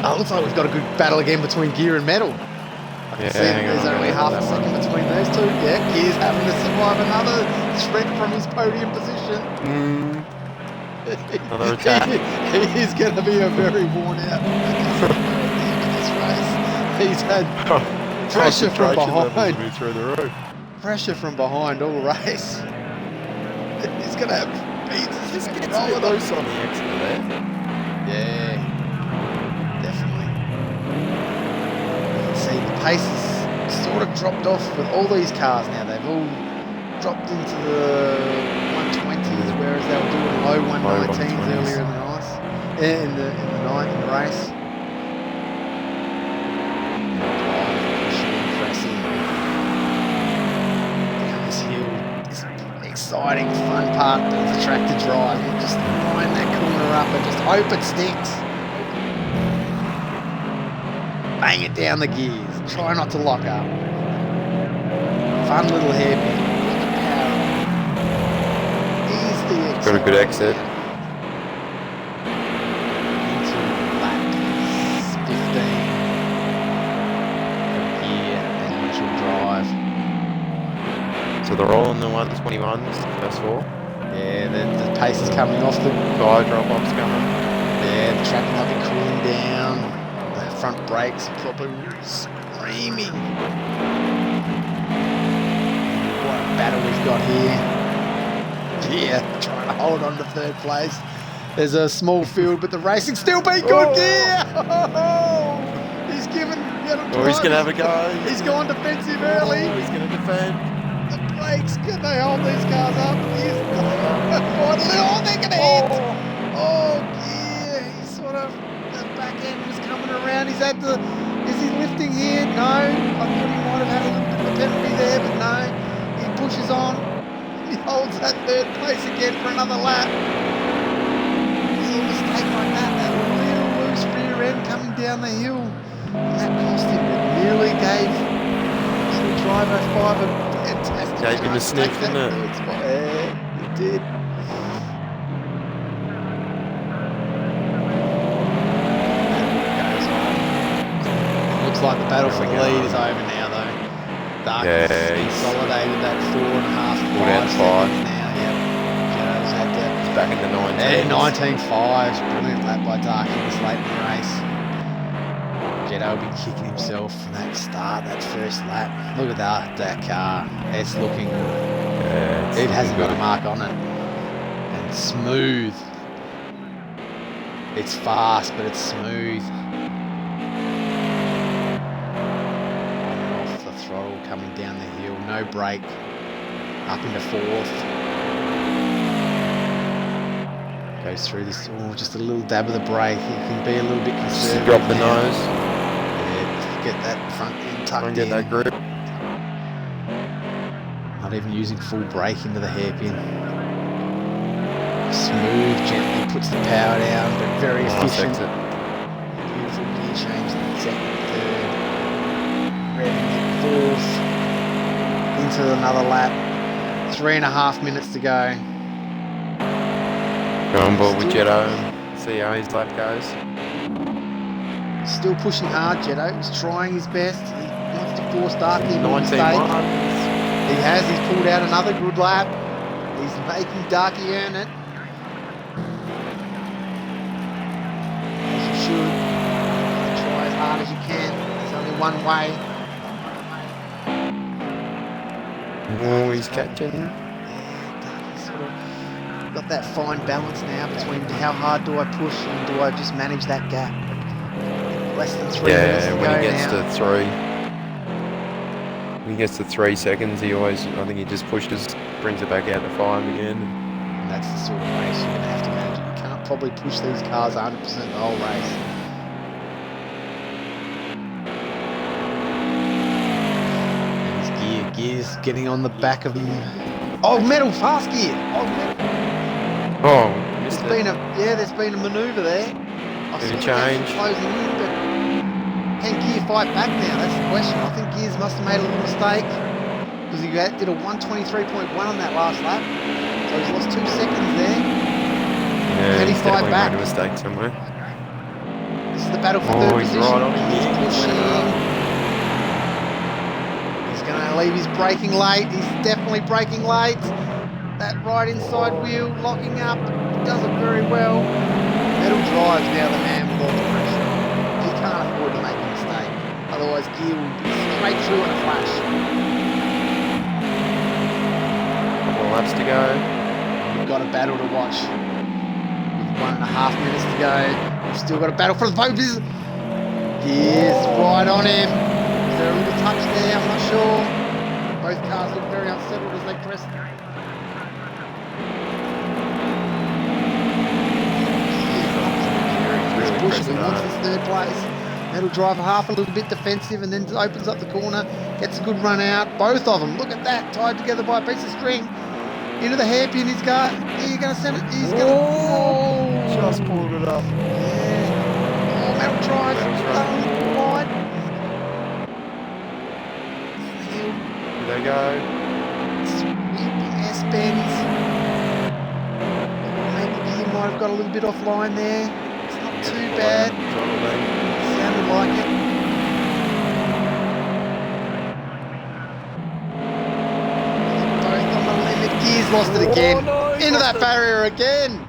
Oh, it looks like we've got a good battle again between Gear and Metal. I can see that there's only half a second between those two. Yeah, Gear's having to survive another shred from his podium position. Another attack. He is going to be a very worn out this race. He's had pressure from behind. Through the roof. Pressure from behind all race. He's going to have beats. Just get all of those on the exit there. Yeah, definitely. You can see the pace has sort of dropped off with all these cars now. They've all dropped into the 120s, whereas they were doing low 119s earlier in the race. In the race. Exciting, fun part of the track to drive. You just line that corner up and just hope it sticks. bang it down the gears. Try not to lock up. Fun little hairpin. Look at power. Ease the exit. Got a good exit. Into lap 15. Gear and neutral drive. So they're all in the 121s, first four. Yeah, the pace is coming off the Tyre drop-off's coming. Yeah, the track might be cooling down. The front brakes are probably screaming. What a battle we've got here. Yeah, trying to hold on to third place. There's a small field, but the racing's still been good. Yeah! Oh, he's given. Oh, he's going to have a go. He's gone defensive early. Oh, he's going to defend. The brakes, can they hold these cars up? Oh, they're going to hit. Oh, yeah, he's sort of, the back end was coming around. Is he lifting here? No. I thought he might have had a little bit of a penalty there, but no. He pushes on. He holds that third place again for another lap. It's a mistake like that little loose rear end coming down the hill. And that cost him. It nearly gave little driver 5 a fantastic Gave him a sniff, didn't it? Yeah, it did. Looks like the battle for the lead is over now, though. Dark has consolidated that 4.5 seconds now. Yep. Joe's had to. He's back in the 19s. Yeah, 19.5s. Brilliant lap by Darky this late in the race. Jetto will be kicking himself from that start, that first lap. Look at that car. It's looking. It hasn't got a mark on it. And smooth. It's fast, but it's smooth. Off the throttle, coming down the hill, no brake. Up into 4th. Goes through this. Oh, just a little dab of the brake. You can be a little bit conservative. Drop the nose. Yeah, get that front end tucked in. Get that grip. Not even using full brake into the hairpin. Smooth, gently puts the power down, but very efficient. Beautiful gear change in second, third. Revving it 4th. Into another lap. 3.5 minutes to go. Go on board with Jetto and see how his lap goes. Still pushing hard, Jetto. He's trying his best. He wants to force Darky into a 19 mistake. miles. He has. He's pulled out another good lap. He's making Darky earn it. As you should. Try as hard as you can. There's only one way. Oh, he's catching. Darky's sort of got that fine balance now between how hard do I push and do I just manage that gap. Less than 3 minutes to go when he gets now. to 3. When he gets to 3 seconds, I think he just pushes, brings it back out to 5 again. And that's the sort of race you're going to have to manage. You can't probably push these cars 100% the whole race. And his gear's getting on the back of him. Oh, metal, fast gear. Oh, metal. Oh, missed it. There's been a manoeuvre there. Bit of change. Closing in, but can Gear fight back now? That's the question. I think Gears must have made a little mistake because he did a 123.1 on that last lap, so he's lost 2 seconds there. Yeah, Can he he's fight definitely back? made a mistake somewhere. This is the battle for third he's position. right on him. He's pushing. He's going to leave his braking late. He's definitely braking late. That right inside wheel locking up. Does it very well. Metal drives now the man with all the pressure. He can't afford to make a mistake. Otherwise, Gear will be straight through in a flash. Couple of laps to go. We've got a battle to watch. With 1.5 minutes to go. We've still got a battle for the pole position. Gear's right on him. Is there a little touch there? I'm not sure. Both cars look very unsettled as they press. Pushing, he wants his third place. Metal driver half a little bit defensive and then opens up the corner, gets a good run out. Both of them, look at that, tied together by a piece of string. Into the hairpin, he's got. You're going to send it. He's going to. Oh! Just pulled it up. Yeah. Oh, Metal drives. Wide. they go. Sweeping S-bends. Maybe he might have got a little bit offline there. It's not too bad. Sounded like it. Both on the limit. Gears lost it again. Oh, no, Into that barrier again.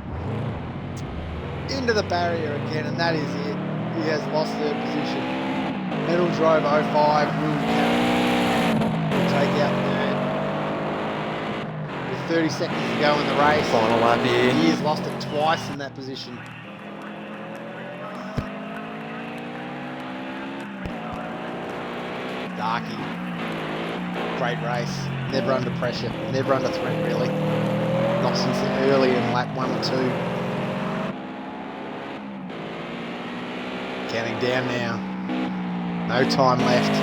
Into the barrier again, and that is it. He has lost third position. Metal drove 05 will take out third. With 30 seconds to go in the race. Final lap here. He has lost it twice in that position. Darky. Great race. Never under pressure. Never under threat, really. Not since early in lap 1 or 2. Counting down now. No time left.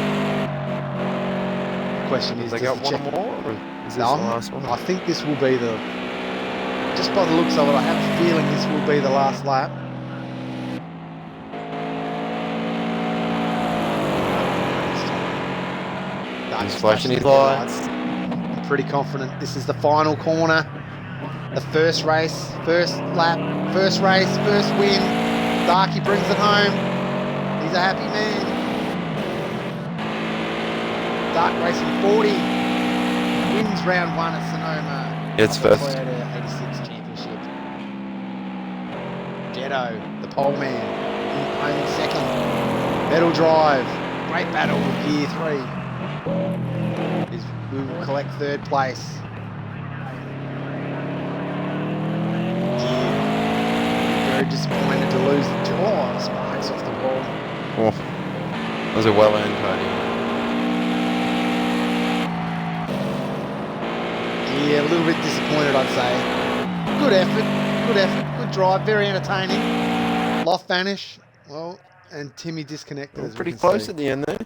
The question is, They does got the one check... more? Or is this the No, last one? I think this will be the... Just by the looks of it, I have a feeling this will be the last lap. He's flashing his lights. I'm pretty confident this is the final corner. The first race, first lap, first race, first win. Darky brings it home. He's a happy man. Dark Racing 40 wins round 1 at Sonoma. It's of the first. TOYOTA86 Championship. Jetto, the pole man, home in second. Metal Drive, great battle with Gear 3. We will collect third place. Gear, very disappointed to lose the sparks off the wall. Oh, that was a well-earned podium. Yeah, a little bit disappointed, I'd say. Good effort, good drive, very entertaining. Loft vanish, well, and Timmy disconnected. As Pretty we can close see. at the end there.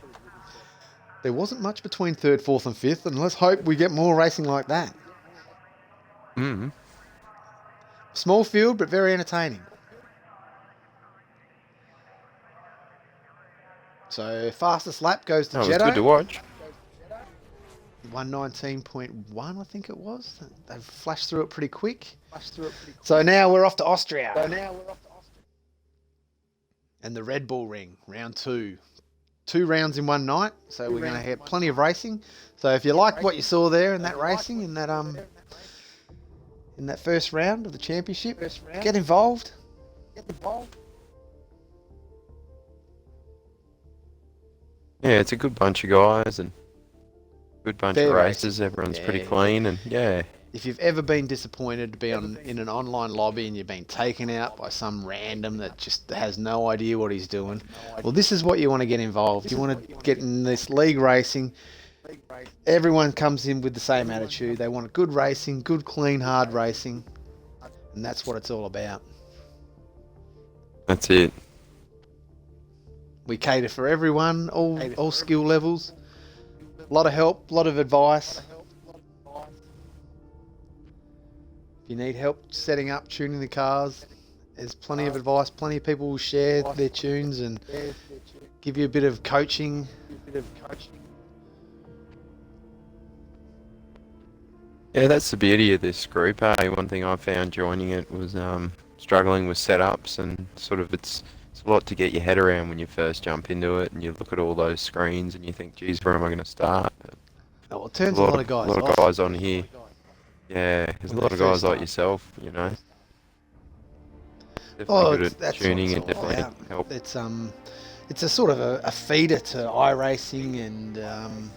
There wasn't much between third, fourth, and fifth, and let's hope we get more racing like that. Mm. Small field, but very entertaining. So fastest lap goes to That was Jetto. good to watch. 119.1, I think it was. They've flashed through it pretty quick. So now we're off to Austria. And the Red Bull Ring, round 2. 2 rounds in one night, so we're going to have plenty of racing. So if you liked what you saw there in that racing, in that first round of the championship, get involved. Yeah, it's a good bunch of guys and good bunch Fair of races. racing. Everyone's Yeah. pretty clean and yeah. If you've ever been disappointed to be in an online lobby and you've been taken out by some random that just has no idea what he's doing, well, this is what you want to get involved. You want to get in this league racing. Everyone comes in with the same attitude. They want good racing, good, clean, hard racing, and that's what it's all about. That's it. We cater for everyone, all skill levels. A lot of help, a lot of advice. If you need help setting up, tuning the cars, there's plenty of advice. Plenty of people will share their tunes and give you a bit of coaching. Yeah, that's the beauty of this group. One thing I found joining it was struggling with setups and sort of it's a lot to get your head around when you first jump into it and you look at all those screens and you think, geez, where am I going to start? Oh, it turns a lot of guys off. On here. Yeah, there's a lot of guys like yourself, you know. Definitely good at tuning and definitely help. It's a sort of a feeder to iRacing and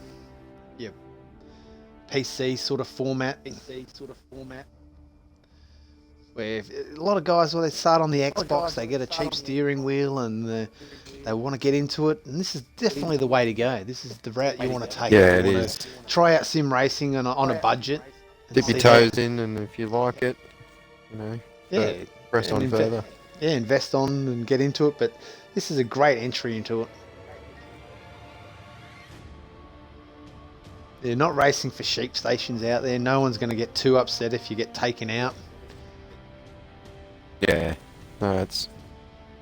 PC sort of format. Where a lot of guys, when they start on the Xbox, they get a cheap steering wheel and they want to get into it. And this is definitely the way to go. This is the route you want to take. Yeah, you it want is. to try out sim racing on a budget. Dip your toes in, and if you like it, you know, press on further. Yeah, invest on and get into it. But this is a great entry into it. They're not racing for sheep stations out there. No one's going to get too upset if you get taken out. Yeah, no, it's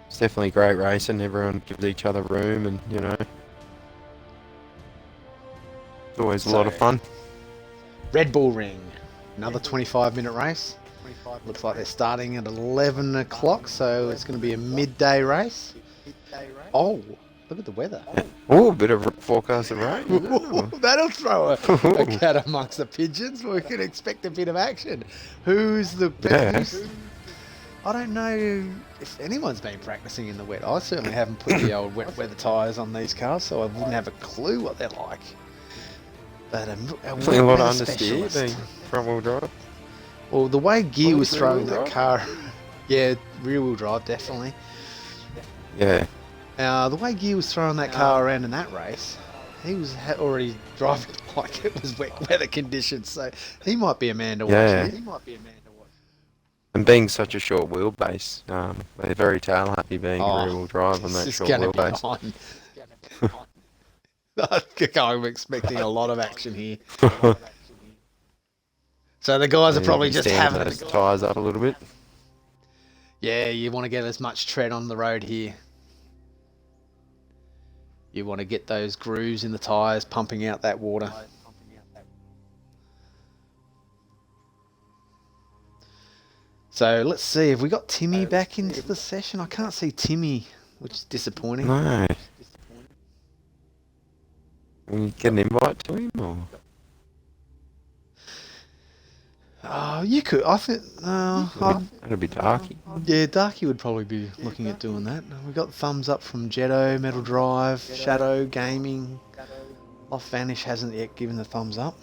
definitely great racing. Everyone gives each other room, and you know, It's always a lot of fun. Red Bull Ring, another 25-minute race. Looks like they're starting at 11 o'clock, so it's going to be a midday race. Oh, look at the weather. Oh, a bit of a forecast of rain. Ooh. That'll throw a cat amongst the pigeons. We can expect a bit of action. Who's the best? Yeah. I don't know if anyone's been practicing in the wet. I certainly haven't put the old wet weather tyres on these cars, so I wouldn't have a clue what they're like. But a lot of understeer being front-wheel drive. Well, the way Gear was throwing that car, yeah, rear-wheel drive, definitely. Yeah. The way Gear was throwing that car around in that race, he was already driving like it was wet weather conditions, so he might be a man to watch. Yeah. He might be a man to watch. And being such a short wheelbase, they're very tail happy being rear-wheel drive on that short wheelbase. I'm expecting a lot of action here. So the guys are probably just having those tyres up a little bit. Yeah, you want to get as much tread on the road here. You want to get those grooves in the tyres pumping out that water. So let's see, have we got Timmy back into the session? I can't see Timmy, which is disappointing. No. Can you get an invite to him, or? Oh, you could. I think. That'd be Darky. Yeah, Darky would probably be looking at doing that. We got thumbs up from Jetto, Metal Drive, Shadow Gaming. Off Vanish hasn't yet given the thumbs up.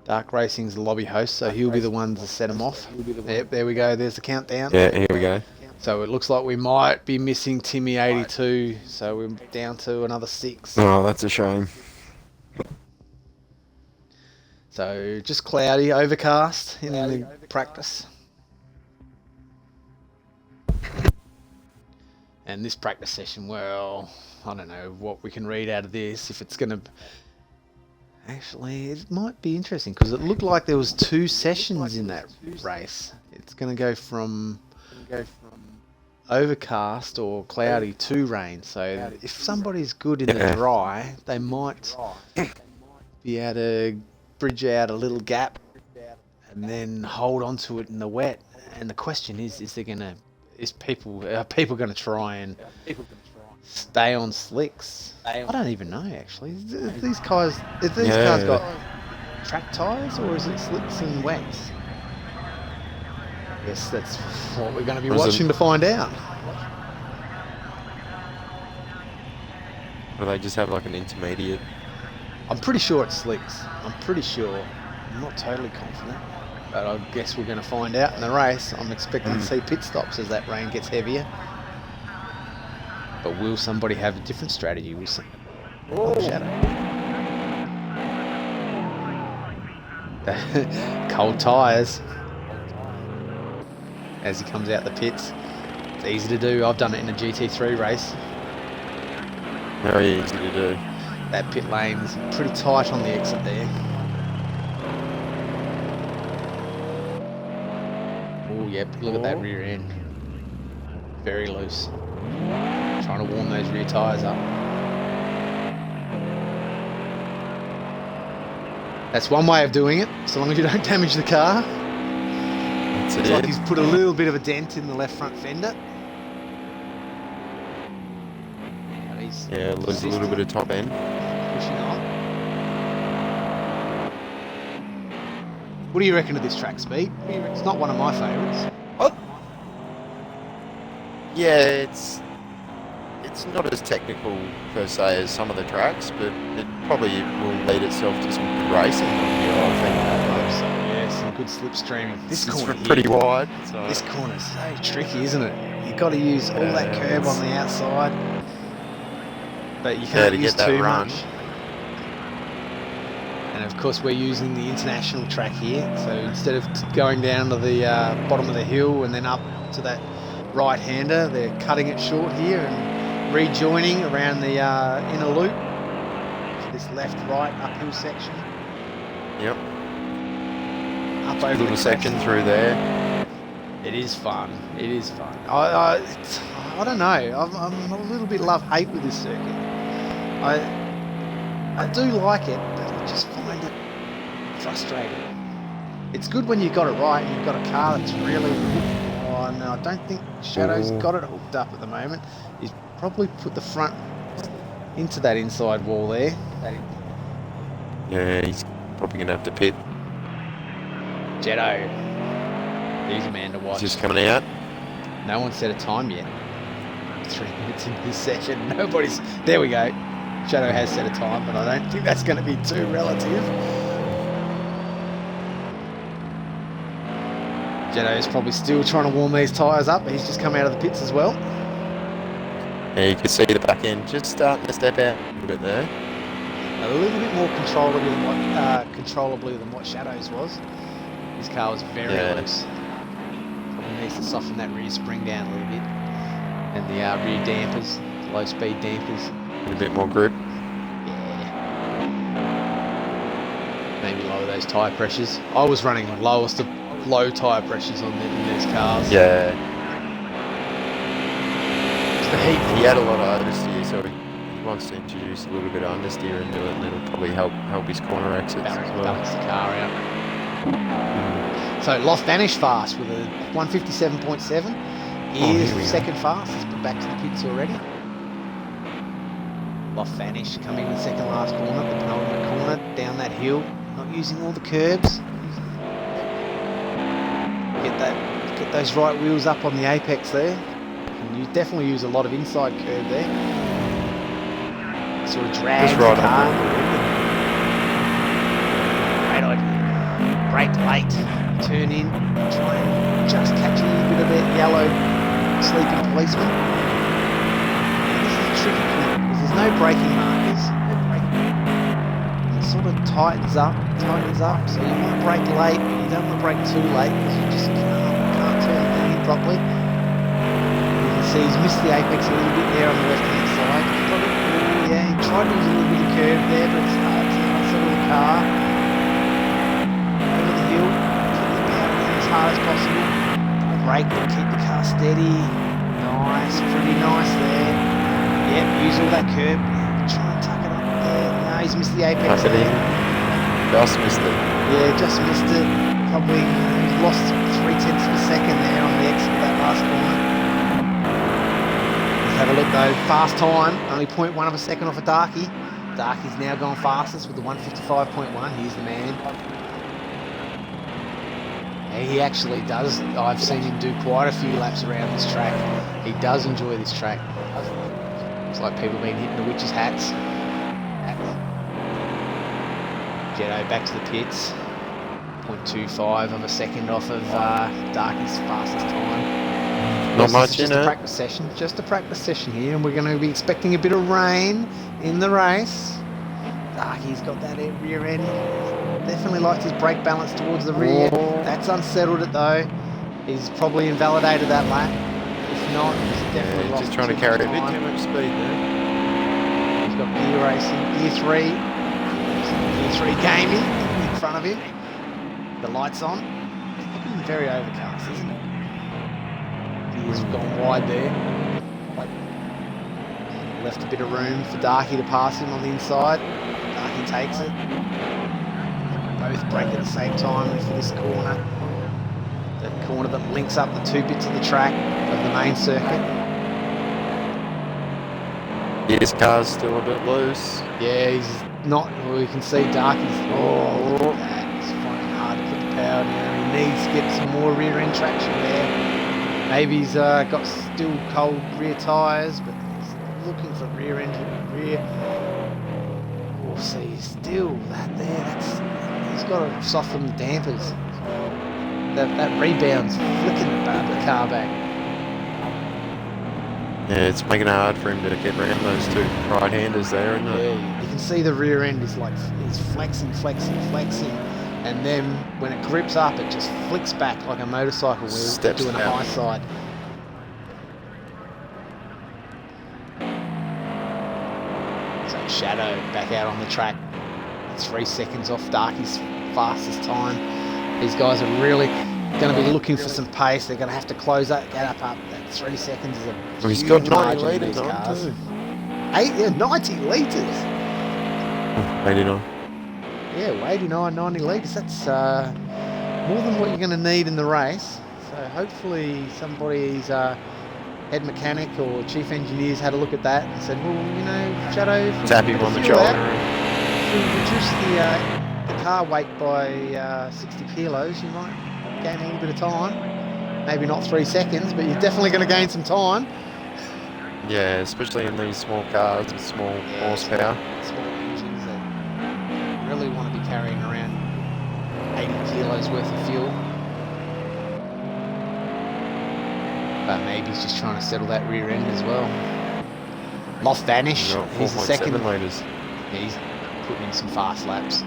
Dark Racing's the lobby host, so he'll be the one to set him off. Yep, there we go. There's the countdown. Yeah, here we go. So it looks like we might be missing Timmy82, so we're down to another 6. Oh, that's a shame. So just cloudy, overcast in the practice. And this practice session, well, I don't know what we can read out of this. If it's going to... Actually, it might be interesting because it looked like there was 2 sessions in that race. It's going to go from overcast or cloudy to rain. So if somebody's good in the dry, they might be able to bridge out a little gap and then hold on to it in the wet. And the question is are people going to try and stay on slicks? I don't even know actually. Have these cars got track tyres or is it slicks and wets? Yes, that's what we're going to be watching to find out. Or they just have like an intermediate? I'm pretty sure it's slicks. I'm pretty sure. I'm not totally confident, but I guess we're going to find out in the race. I'm expecting to see pit stops as that rain gets heavier. But will somebody have a different strategy? We'll see. Oh, Shadow. Cold tyres. As he comes out the pits. It's easy to do. I've done it in a GT3 race. Very easy to do. That pit lane's pretty tight on the exit there. Oh, yep, look at that rear end. Very loose. Trying to warm those rear tyres up. That's one way of doing it, so long as you don't damage the car. Looks like he's put a little bit of a dent in the left front fender. Yeah, lose a little bit of top end. Pushing on. What do you reckon of this track, Speed? It's not one of my favourites. Oh. Yeah, it's not as technical per se as some of the tracks, but it probably will lead itself to some good racing on here, I think. I hope so. Yeah, some good slipstreaming. This corner pretty wide. So. This corner's so tricky, isn't it? You've got to use all that curb on the outside, but you can't use too much. And of course we're using the international track here, so instead of going down to the bottom of the hill and then up to that right-hander, they're cutting it short here and rejoining around the inner loop for this left-right uphill section. Yep. Up over little section through there. It is fun. It is fun. I don't know. I'm a little bit love-hate with this circuit. I do like it, but I just find it frustrating. It's good when you got it right and you've got a car that's really... Oh no, I don't think Shadow's got it hooked up at the moment. He's probably put the front into that inside wall there. Yeah, he's probably going to have to pit. Jetto. He's a man to watch. He's just coming out. No one set a time yet. 3 minutes in this session. Nobody's... There we go. Shadow has set a time, but I don't think that's going to be too relative. Jetto's probably still trying to warm these tyres up, but he's just come out of the pits as well. Yeah, you can see the back end just starting to step out a little bit there. A little bit more controllably than what Shadow's was. His car was very loose. Probably needs to soften that rear spring down a little bit. And the rear dampers, low speed dampers. A bit more grip. Yeah. Maybe lower those tyre pressures. I was running the lowest of low tyre pressures in these cars. Yeah. The heat. He had a lot of understeer, so he wants to introduce a little bit of understeer into it, and it'll probably help his corner exits as well. Balance the car out. So Lost Vanish fast with a 157.7. Here's the second fastest, but back to the pits already. Lost Vanish coming in the second last corner, the penultimate corner, down that hill, not using all the curbs. Get those right wheels up on the apex there. And you definitely use a lot of inside curb there. Sort of drag the car. Great idea. Brake late, turn in, try and just catch a little bit of that yellow sleeping policeman. And this is a tricky point because there's no braking markers. It sort of tightens up, so you want to brake late, but you don't want to brake too late because you just can't turn the thing in properly. You can see he's missed the apex a little bit there on the left hand side. Yeah, he tried to use a little bit of curve there, but it's hard to settle the car. Over the hill, keep the power down as hard as possible. Brake to keep the car steady. Nice, pretty nice there. Yep, use all that curb. Try and tuck it up there. No, he's missed the apex there. Just missed it. Yeah, just missed it. Probably he's lost 0.3 of a second there on the exit of that last corner. Let's have a look though. Fast time, only 0.1 of a second off of Darky. Darky's now gone fastest with the 155.1. He's the man. Yeah, he actually does. I've seen him do quite a few laps around this track. He does enjoy this track. It's like people been hitting the witches' hats. Jetto back to the pits. 0.25 of a second off of Darky's fastest time. Not much, just a practice session. Just a practice session here, and we're going to be expecting a bit of rain in the race. Darky's got that rear end. Definitely likes his brake balance towards the rear. That's unsettled it though. He's probably invalidated that lap. If not, he's definitely lost just trying to carry a bit too much speed there. He's got gear racing, gear 3. Gear 3 gaming in front of him. The lights on. It's looking very overcast, isn't it? Gears gone wide there. Left a bit of room for Darky to pass him on the inside. Darky takes it. Both brake at the same time for this corner. The corner that links up the two bits of the track of the main circuit. Yeah, his car's still a bit loose. Yeah, he's not. Well, you can see Darky's. Oh, look at that. He's finding it hard to put the power down. He needs to get some more rear end traction there. Maybe he's got still cold rear tyres, but he's looking for rear end. We'll see. Still that there. He's got to soften the dampers. That rebound's flicking the car back. Yeah, it's making it hard for him to get around those two right-handers there, isn't it? Yeah, you can see the rear end is flexing, and then when it grips up, it just flicks back like a motorcycle wheel doing a high side. So Shadow back out on the track. 3 seconds off Darky's fastest time. These guys are really going to be looking for some pace. They're going to have to close that gap up. That 3 seconds is a He's got 90 margin in litres these on cars. too. 90 litres. 89. Yeah, 89, 90 litres. That's more than what you're going to need in the race. So hopefully somebody's head mechanic or chief engineers had a look at that and said, well, you know, Shadow, if we Tap him get the on the fuel shoulder. out, if we reduce the car weight by 60 kilos, you might gain a little bit of time. Maybe not 3 seconds, but you're definitely going to gain some time. Yeah, especially in these small cars with small horsepower. Small engines that really want to be carrying around 80 kilos worth of fuel. But maybe he's just trying to settle that rear end as well. Lost Vanish. He's the second. 4.7 litres. Yeah, he's putting in some fast laps.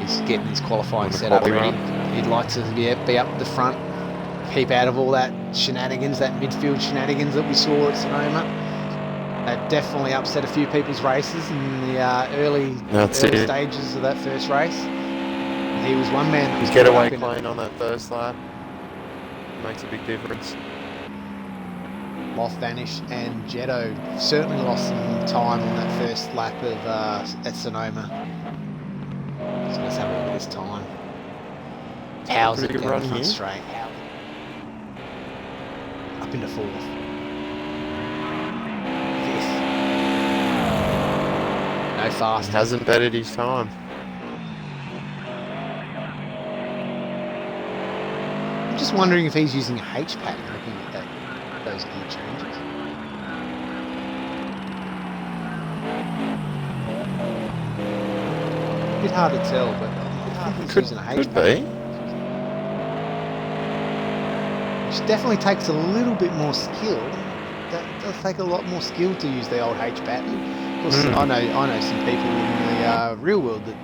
He's getting his qualifying setup ready. He'd like to be up the front, keep out of all that shenanigans, that midfield shenanigans that we saw at Sonoma. That definitely upset a few people's races in the early stages of that first race. He was one man that was getaway clean on that first lap. Makes a big difference. Lost Vanish and Jetto certainly lost some time on that first lap of at Sonoma. So let's have a look at this time. How's it down the front straight? Up into fourth. Fifth. No fast. Hasn't bettered his time. I'm just wondering if he's using a H pattern looking at those gear changes. A bit hard to tell, but I think he's using a H pattern. Which definitely takes a little bit more skill. That does take a lot more skill to use the old H pattern. Of course, I know some people in the real world that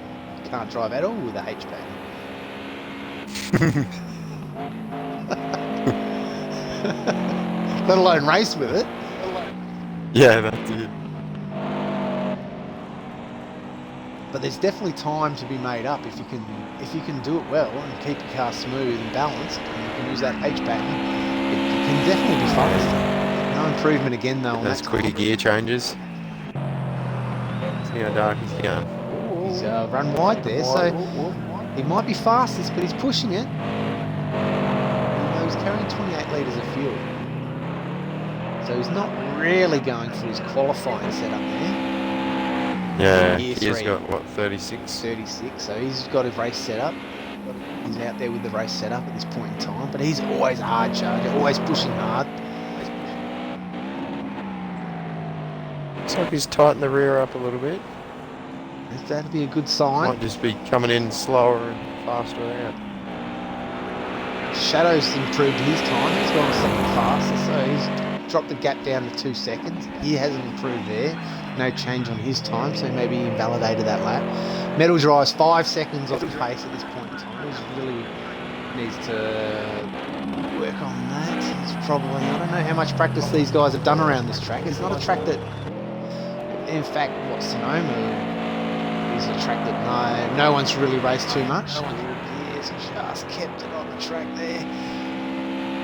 can't drive at all with a H pattern. Let alone race with it. Yeah, that's it. But there's definitely time to be made up if you can do it well and keep your car smooth and balanced, and you can use that H pattern. It can definitely be faster. No improvement again though on those that quicker time. gear changes. See how dark he's going. He's run wide there, so he might be fastest, but he's pushing it. He's carrying 28 litres of fuel. So he's not really going for his qualifying setup there. Yeah, he's got, what, 36? 36, so he's got his race set up. He's out there with the race set up at this point in time, but he's always a hard charger, always pushing hard. Looks like he's tightened the rear up a little bit. That'd be a good sign. Might just be coming in slower and faster out. Shadow's improved his time. He's gone a second faster, so he's dropped the gap down to 2 seconds. He hasn't improved there. No change on his time, so maybe he invalidated that lap. Metal Drive's 5 seconds off the pace at this point in time. He really needs to work on that. He's probably, I don't know how much practice these guys have done around this track. It's not a track that, in fact, Sonoma is a track that no one's really raced too much. He's just kept it on the track there,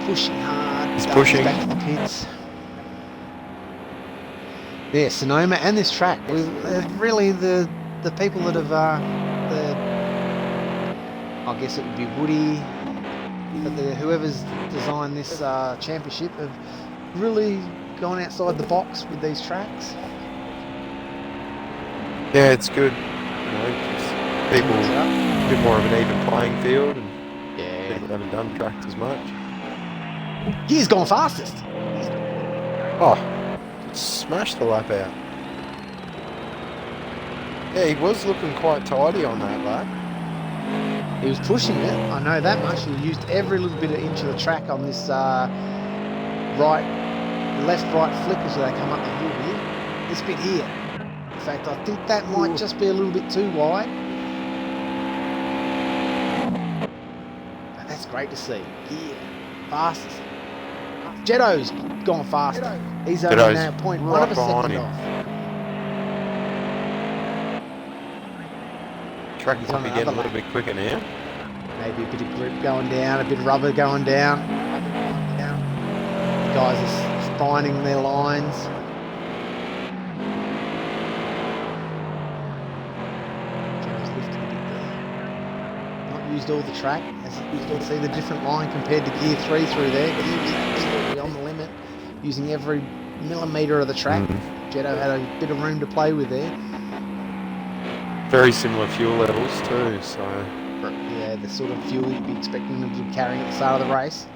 pushing hard. He's pushing back to the pits. Yeah, Sonoma and this track, really the people that have, I guess it would be Woody, but whoever's designed this championship have really gone outside the box with these tracks. Yeah, it's good. You know, just people a bit more of an even playing field, and people haven't done tracks as much. He's gone fastest. Oh, smashed the lap out. Yeah, he was looking quite tidy on that lap. He was pushing it, I know that much. He used every little bit of inch of the track on this left-right flip as they come up the hill here. This bit here. In fact, I think that might just be a little bit too wide. But that's great to see. Yeah, fastest. Jetto's gone faster. He's only now 0.1 of a second off. Track might be getting a little bit quicker now. Maybe a bit of grip going down, a bit of rubber going down. The guys are finding their lines. used all the track. As you can see, the different line compared to Gear 3 through there. Gear was absolutely on the limit, using every millimetre of the track. Jetto had a bit of room to play with there. Very similar fuel levels too, so... Yeah, the sort of fuel you'd be expecting them to be carrying at the start of the race.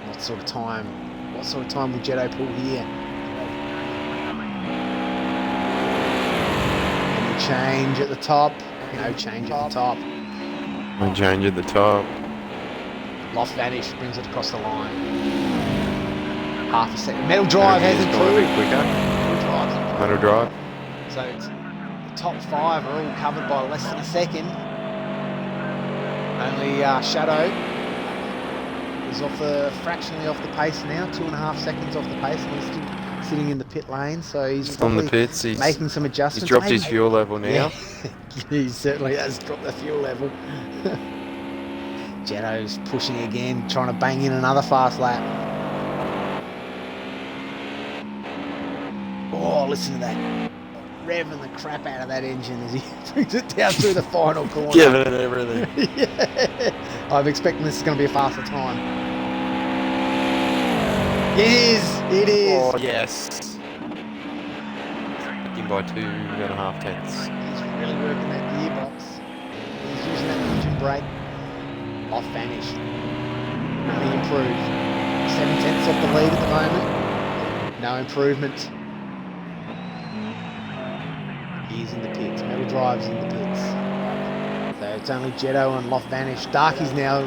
What sort of time will Jetto pull here? Any change at the top? No change at the top. No change at the top. Loft Vanish brings it across the line. Half a second. Metal Drive has improved. Quicker. Metal Drive. So it's the top 5 are all covered by less than a second. Only Shadow is fractionally off the pace now, 2.5 seconds off the pace, and he's still sitting in the pit lane. So he's on the pits. He's making some adjustments. He's dropped his fuel level now. Yeah. He certainly has dropped the fuel level. Jetto's pushing again, trying to bang in another fast lap. Oh, listen to that. Revving the crap out of that engine as he brings it down through the final corner. Giving it everything. Yeah. I'm expecting this is going to be a faster time. It is. It is. Oh, yes. In by 2.5 tenths. He's really working that gearbox. He's using that engine brake. Off Vanish. Really improved. 7 tenths off the lead at the moment. No improvement. He's in the pits. Metal Drive's in the pits. So it's only Jetto and Loft Vanish. Darky's now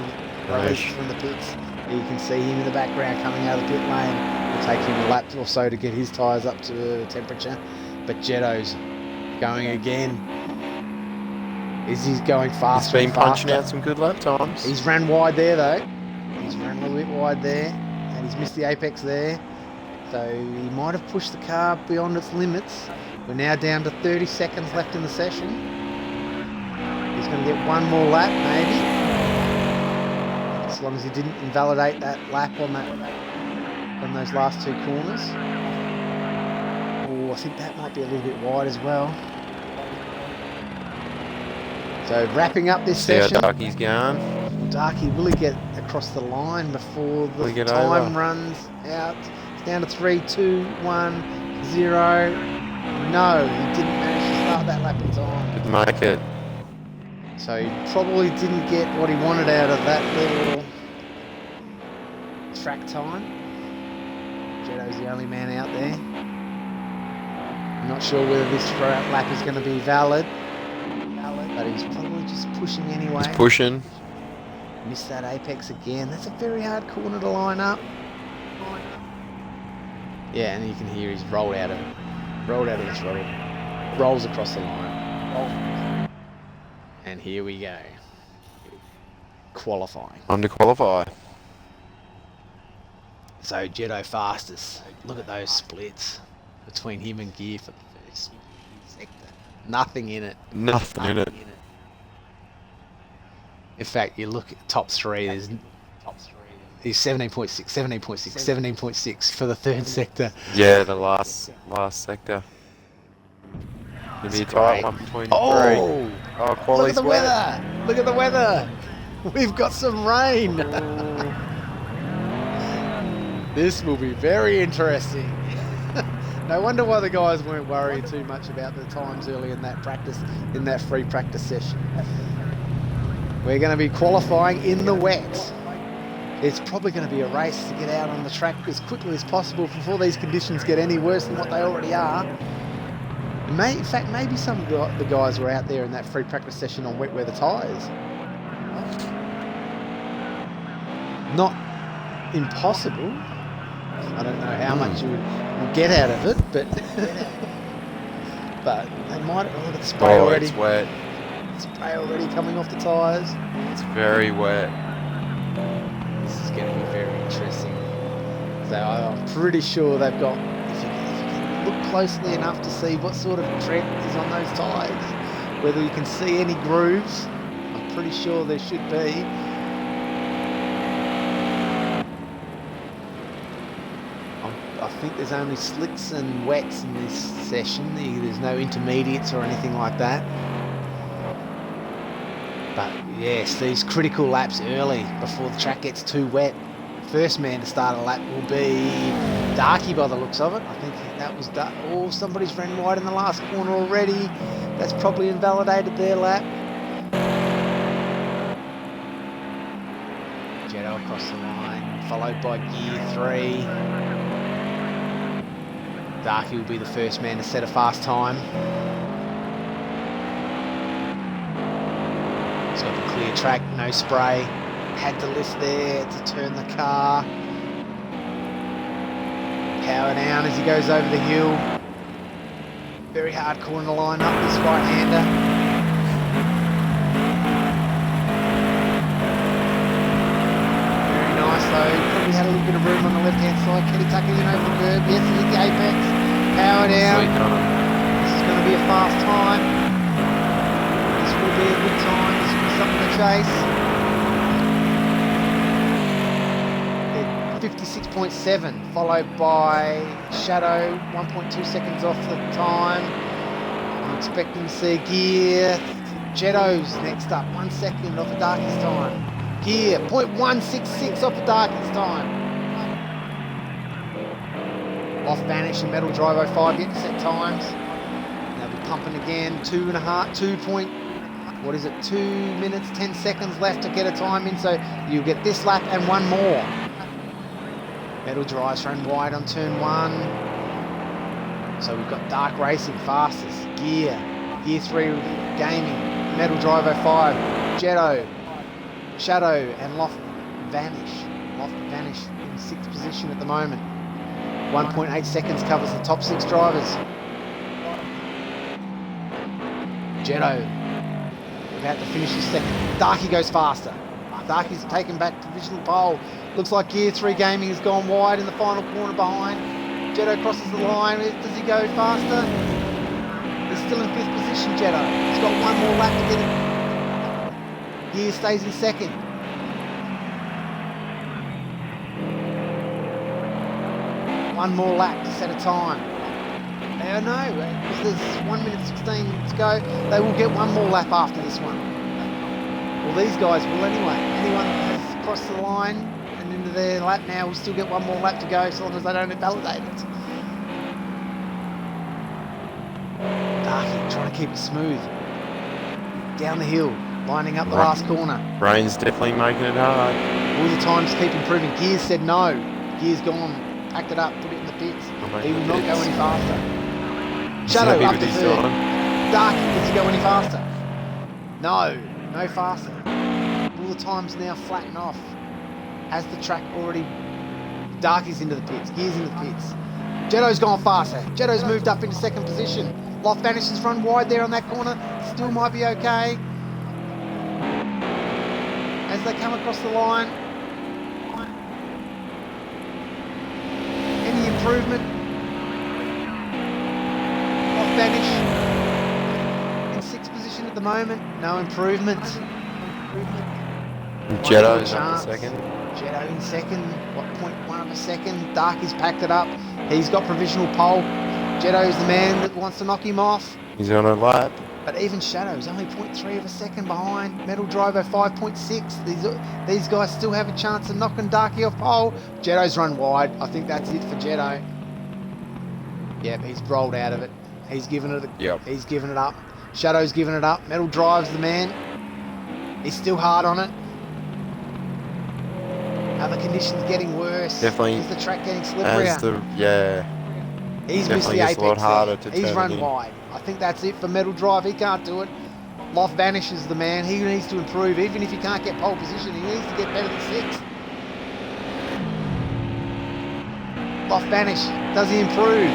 released from the pits. You can see him in the background coming out of the pit lane. It'll take him a lap or so to get his tyres up to temperature. But Jetto's going again. He's going faster. He's been punching out some good lap times. He's ran wide there though. He's ran a little bit wide there. And he's missed the apex there. So he might have pushed the car beyond its limits. We're now down to 30 seconds left in the session. He's going to get one more lap, maybe. As long as he didn't invalidate that lap on those last 2 corners. Oh, I think that might be a little bit wide as well. So wrapping up this session. See how Darky's going. Darky, will he get across the line before the time runs out? It's down to 3, 2, 1, 0. No, he didn't manage to start that lap in time. Didn't make it. So he probably didn't get what he wanted out of that little track time. Jetto's the only man out there. I'm not sure whether this lap is going to be valid, but he's probably just pushing anyway. He's pushing. Missed that apex again. That's a very hard corner to line up. Yeah, and you can hear he's rolled out of the throttle. Rolls across the line. And here we go. Qualifying. On to qualify. So Jetto fastest. Look at those splits between him and Gear for the first sector. Nothing in it. Nothing in it. In fact, you look at top 3, he's 17.6, 17.6, 17.6 for the 3rd sector. Yeah, the last sector. Maybe a tight one between 3. Oh, look at the weather! Look at the weather! We've got some rain! This will be very interesting. No wonder why the guys weren't worrying too much about the times early in that free practice session. We're going to be qualifying in the wet. It's probably going to be a race to get out on the track as quickly as possible before these conditions get any worse than what they already are. In fact, maybe some of the guys were out there in that free practice session on wet weather tyres. Not impossible. I don't know how much you would get out of it, but but they might. Oh, look at the spray already. It's wet. Spray already coming off the tyres. It's very wet. This is going to be very interesting. So I'm pretty sure they've got. If you can look closely enough to see what sort of tread is on those tyres, whether you can see any grooves, I'm pretty sure there should be. I think there's only slicks and wets in this session. There's no intermediates or anything like that. But yes, these critical laps early before the track gets too wet. First man to start a lap will be Darky by the looks of it. I think that was oh, somebody's ran wide in the last corner already. That's probably invalidated their lap. Jetto across the line, followed by gear 3. Darky will be the first man to set a fast time. He's got the clear track, no spray. Had to lift there to turn the car. Power down as he goes over the hill. Very hard corner line up, this right-hander. Very nice though. Probably had a little bit of room on the left-hand side. Can he tuck it in over the curb? Yes, he hit the apex. Power down. This is going to be a fast time. This will be a good time. This will be something to chase. 56.7, followed by Shadow, 1.2 seconds off the time. I'm expecting to see Gear. Jetto's next up, 1 second off the Darky's time. Gear, 0.166 off the Darky's time. Off Vanish and Metal Drive 05 get to set times. They'll be pumping again, 2 minutes, 10 seconds left to get a time in, so you'll get this lap and one more. Metal Drives run wide on turn 1. So we've got Dark Racing fastest, Gear 3 Gaming, Metal Drive 05, Jetto, Shadow and Loft Vanish. Loft Vanish in 6th position at the moment. 1.8 seconds covers the top 6 drivers. Jetto about to finish his second. Darky goes faster. Darky's taken back provisional pole. Looks like Gear 3 Gaming has gone wide in the final corner behind. Jetto crosses the line. Does he go faster? He's still in 5th position, Jetto. He's got one more lap to get it. Gear stays in 2nd. One more lap to set a time. I know, because there's 1 minute 16 to go. They will get one more lap after this one. Well, these guys will anyway. Anyone that has crossed the line and into their lap now will still get one more lap to go, so long as they don't invalidate it. Darky trying to keep it smooth. Down the hill, lining up the last corner. Rain's definitely making it hard. All the times keep improving. Gears said no. Gears gone, packed it up, put it in the pits. He will not go any faster. Shadow up to 3rd. Darky, does he go any faster? No. No faster. All the times now flatten off. As the track already... Darky's into the pits. Gears into the pits. Jetto's gone faster. Jetto's moved up into 2nd position. Loft Vanish has run wide there on that corner. Still might be okay. As they come across the line. Any improvement? Loft Vanish. At the moment, no improvement. Jetto's up in 2nd. Jetto in 2nd, what, 0.1 of a second. Darky's packed it up. He's got provisional pole. Jetto's the man that wants to knock him off. He's on a lap. But even Shadow's only 0.3 of a second behind. Metal Driver 5.6. These guys still have a chance of knocking Darky off pole. Jetto's run wide. I think that's it for Jetto. Yep, he's rolled out of it. He's given it. He's given it up. Shadow's giving it up. Metal Drive's the man. He's still hard on it. Are the conditions getting worse? Definitely. Is the track getting slipperier? He's missed the apex. A lot harder to He's run wide. I think that's it for Metal Drive. He can't do it. Loft Vanish is the man. He needs to improve. Even if he can't get pole position, he needs to get better than 6th. Loft Vanish. Does he improve?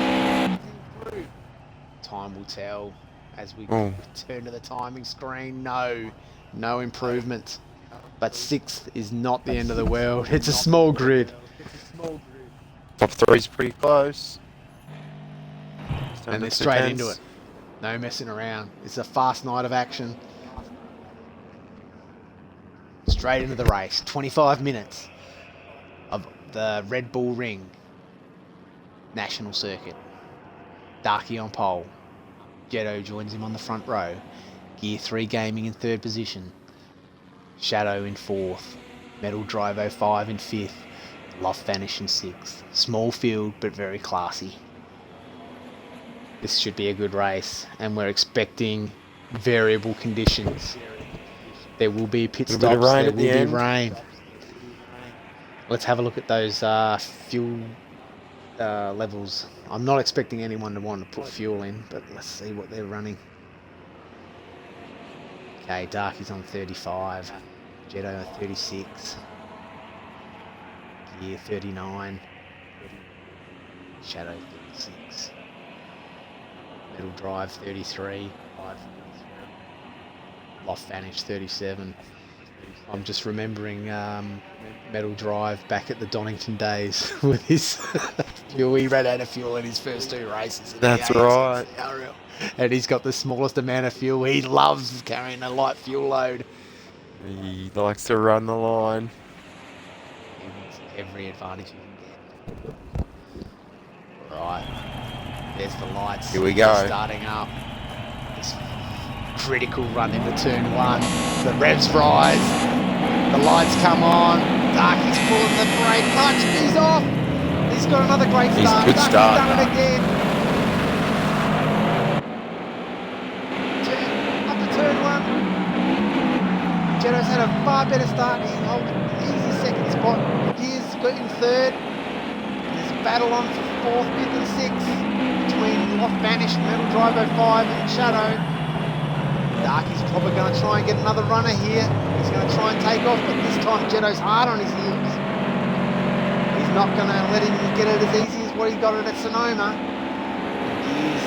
Time will tell. As we turn to the timing screen, no improvement. But 6th is not the end of the world. It's a small grid. Top 3's pretty close. And they're straight into it. No messing around. It's a fast night of action. Straight into the race. 25 minutes of the Red Bull Ring National Circuit. Darky on pole. Jetto joins him on the front row. Gear 3 Gaming in 3rd position. Shadow in 4th, Metal Drive 05 in 5th, Loft Vanish in 6th. Small field, but very classy. This should be a good race, and we're expecting variable conditions. There will be pit stops, there will be rain. Let's have a look at those fuel levels. I'm not expecting anyone to want to put fuel in, but let's see what they're running. Okay, Darky's on 35, Jedi on 36, Gear 39, Shadow 36, Metal Drive 33, Loft Vanish 37. I'm just remembering Metal Drive back at the Donington days with his fuel. He ran out of fuel in his first 2 races. That's right. And he's got the smallest amount of fuel. He loves carrying a light fuel load. He likes to run the line. He wants every advantage he can get. Right. There's the lights. Here we go. Starting up. This critical run into turn 1. The revs rise. The lights come on. Darky's pulling the brake clutch. He's off. He's got another great start. Good Darky's start. done it again. Up to turn 1. Jeto's had a far better start. He holds easy 2nd spot. Gears got in 3rd. There's a battle on for 4th, 5th and 6th between Loft Vanish, Metal Drive 05 and Shadow. Darky's probably going to try and get another runner here. He's going to try and take off, but this time Jeto's hard on his heels. He's not going to let him get it as easy as what he got it at Sonoma. He's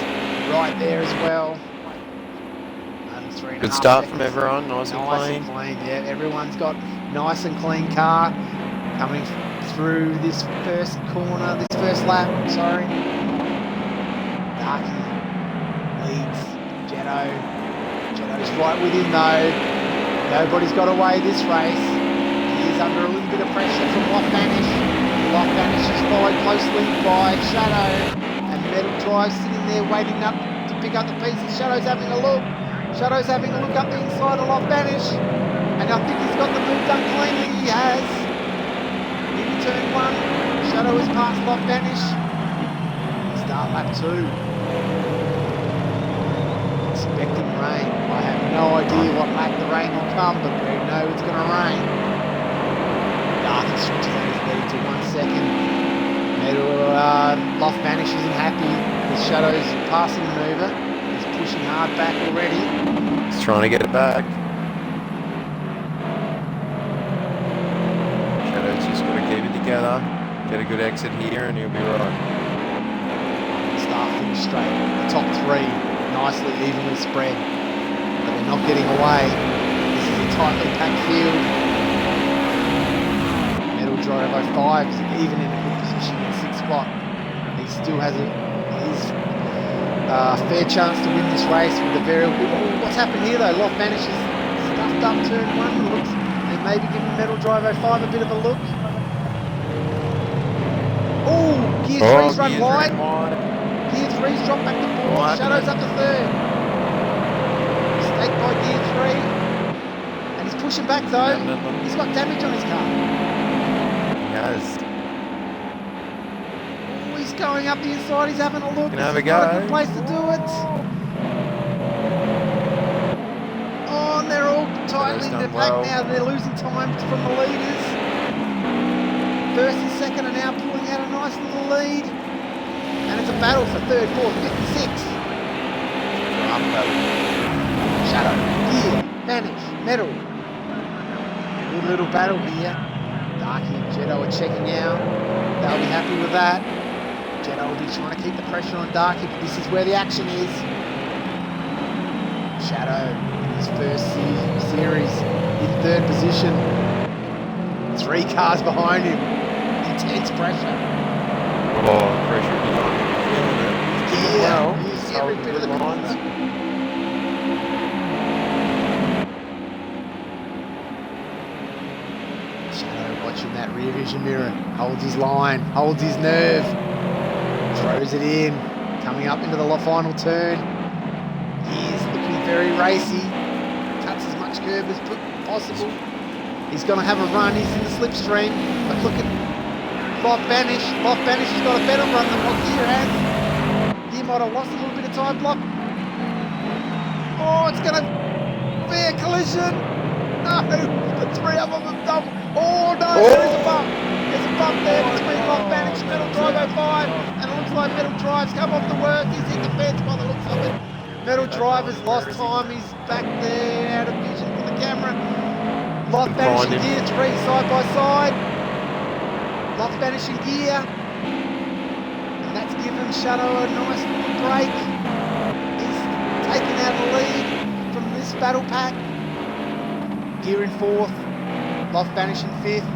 right there as well. Good start from everyone, nice and clean. Yeah, everyone's got nice and clean car coming through this first corner, this first lap, sorry. Darky leads Jeto. Jeto's right with him though. Nobody's got away this race. He is under a little bit of pressure from Loft Vanish. Loft Vanish is followed closely by Shadow. And Metal Drive sitting there waiting up to pick up the pieces. Shadow's having a look. Shadow's having a look up the inside of Loft Vanish. And I think he's got the move done cleanly. He has. In turn 1, Shadow has passed Loft Vanish. Start lap 2. Expecting rain. I have no idea what lap the rain will come, but we know it's going to rain. Darky stretches out his lead to 1 second. Loft Vanish isn't happy with Shadow's passing manoeuvre. He's pushing hard back already. He's trying to get it back. Shadow's just got to keep it together. Get a good exit here and he'll be right. Start finish straight. The top 3 nicely evenly spread. But they're not getting away. This is a tightly packed field. Metal Drive 05 is even in a good position in 6th spot. He still has his fair chance to win this race with the variable. Oh, what's happened here though? Loft Vanish is stuffed up turn 1. Looks, they maybe giving Metal Drive 05 a bit of a look. Oh, Gear 3's run wide. Gear 3's dropped back to 4th. Shadow's up to 3rd. Mistake by Gear 3. And he's pushing back though. He's got damage on his car. He has. Oh, he's going up the inside. He's having a look. Can have a This is not a go. good place to do it. Oh, and they're all tightly in the pack well. now. They're losing time from the leaders. First and second are now pulling out a nice little lead. And it's a battle for 3rd, 4th, 5th and 6th. Shadow, Gear, Vanish, Metal. Good little battle here. Darky and Jeto are checking out. They'll be happy with that. Jeto will be trying to keep the pressure on Darky, but this is where the action is. Shadow in his first series in 3rd position. 3 cars behind him. Intense pressure. Oh, pressure behind him. Feeling it. Yeah, He's he's every bit of the lines. Shadow watching that rear vision mirror. Holds his line, holds his nerve. Throws it in. Coming up into the final turn. He's looking very racy. Cuts as much curve as possible. He's going to have a run. He's in the slipstream. But look at Loft Vanish. Loft Vanish has got a better run than what Gear has. Gear might have lost a little bit of time block. Oh, it's going to be a collision. No, the three of them have done. Oh no, there's a bump. There's a bump there between Loft Vanish and Metal Drive 05. And it looks like Metal Drive's come off the work. He's hit the fence by the looks of it. Metal Drive has lost time. He's back there out of vision from the camera. Loft Vanish and Gear 3 side by side. Loft Vanish and Gear. And that's given Shadow a nice little break. He's taken out the lead from this battle pack. Gear in 4th. Loft Vanish in 5th.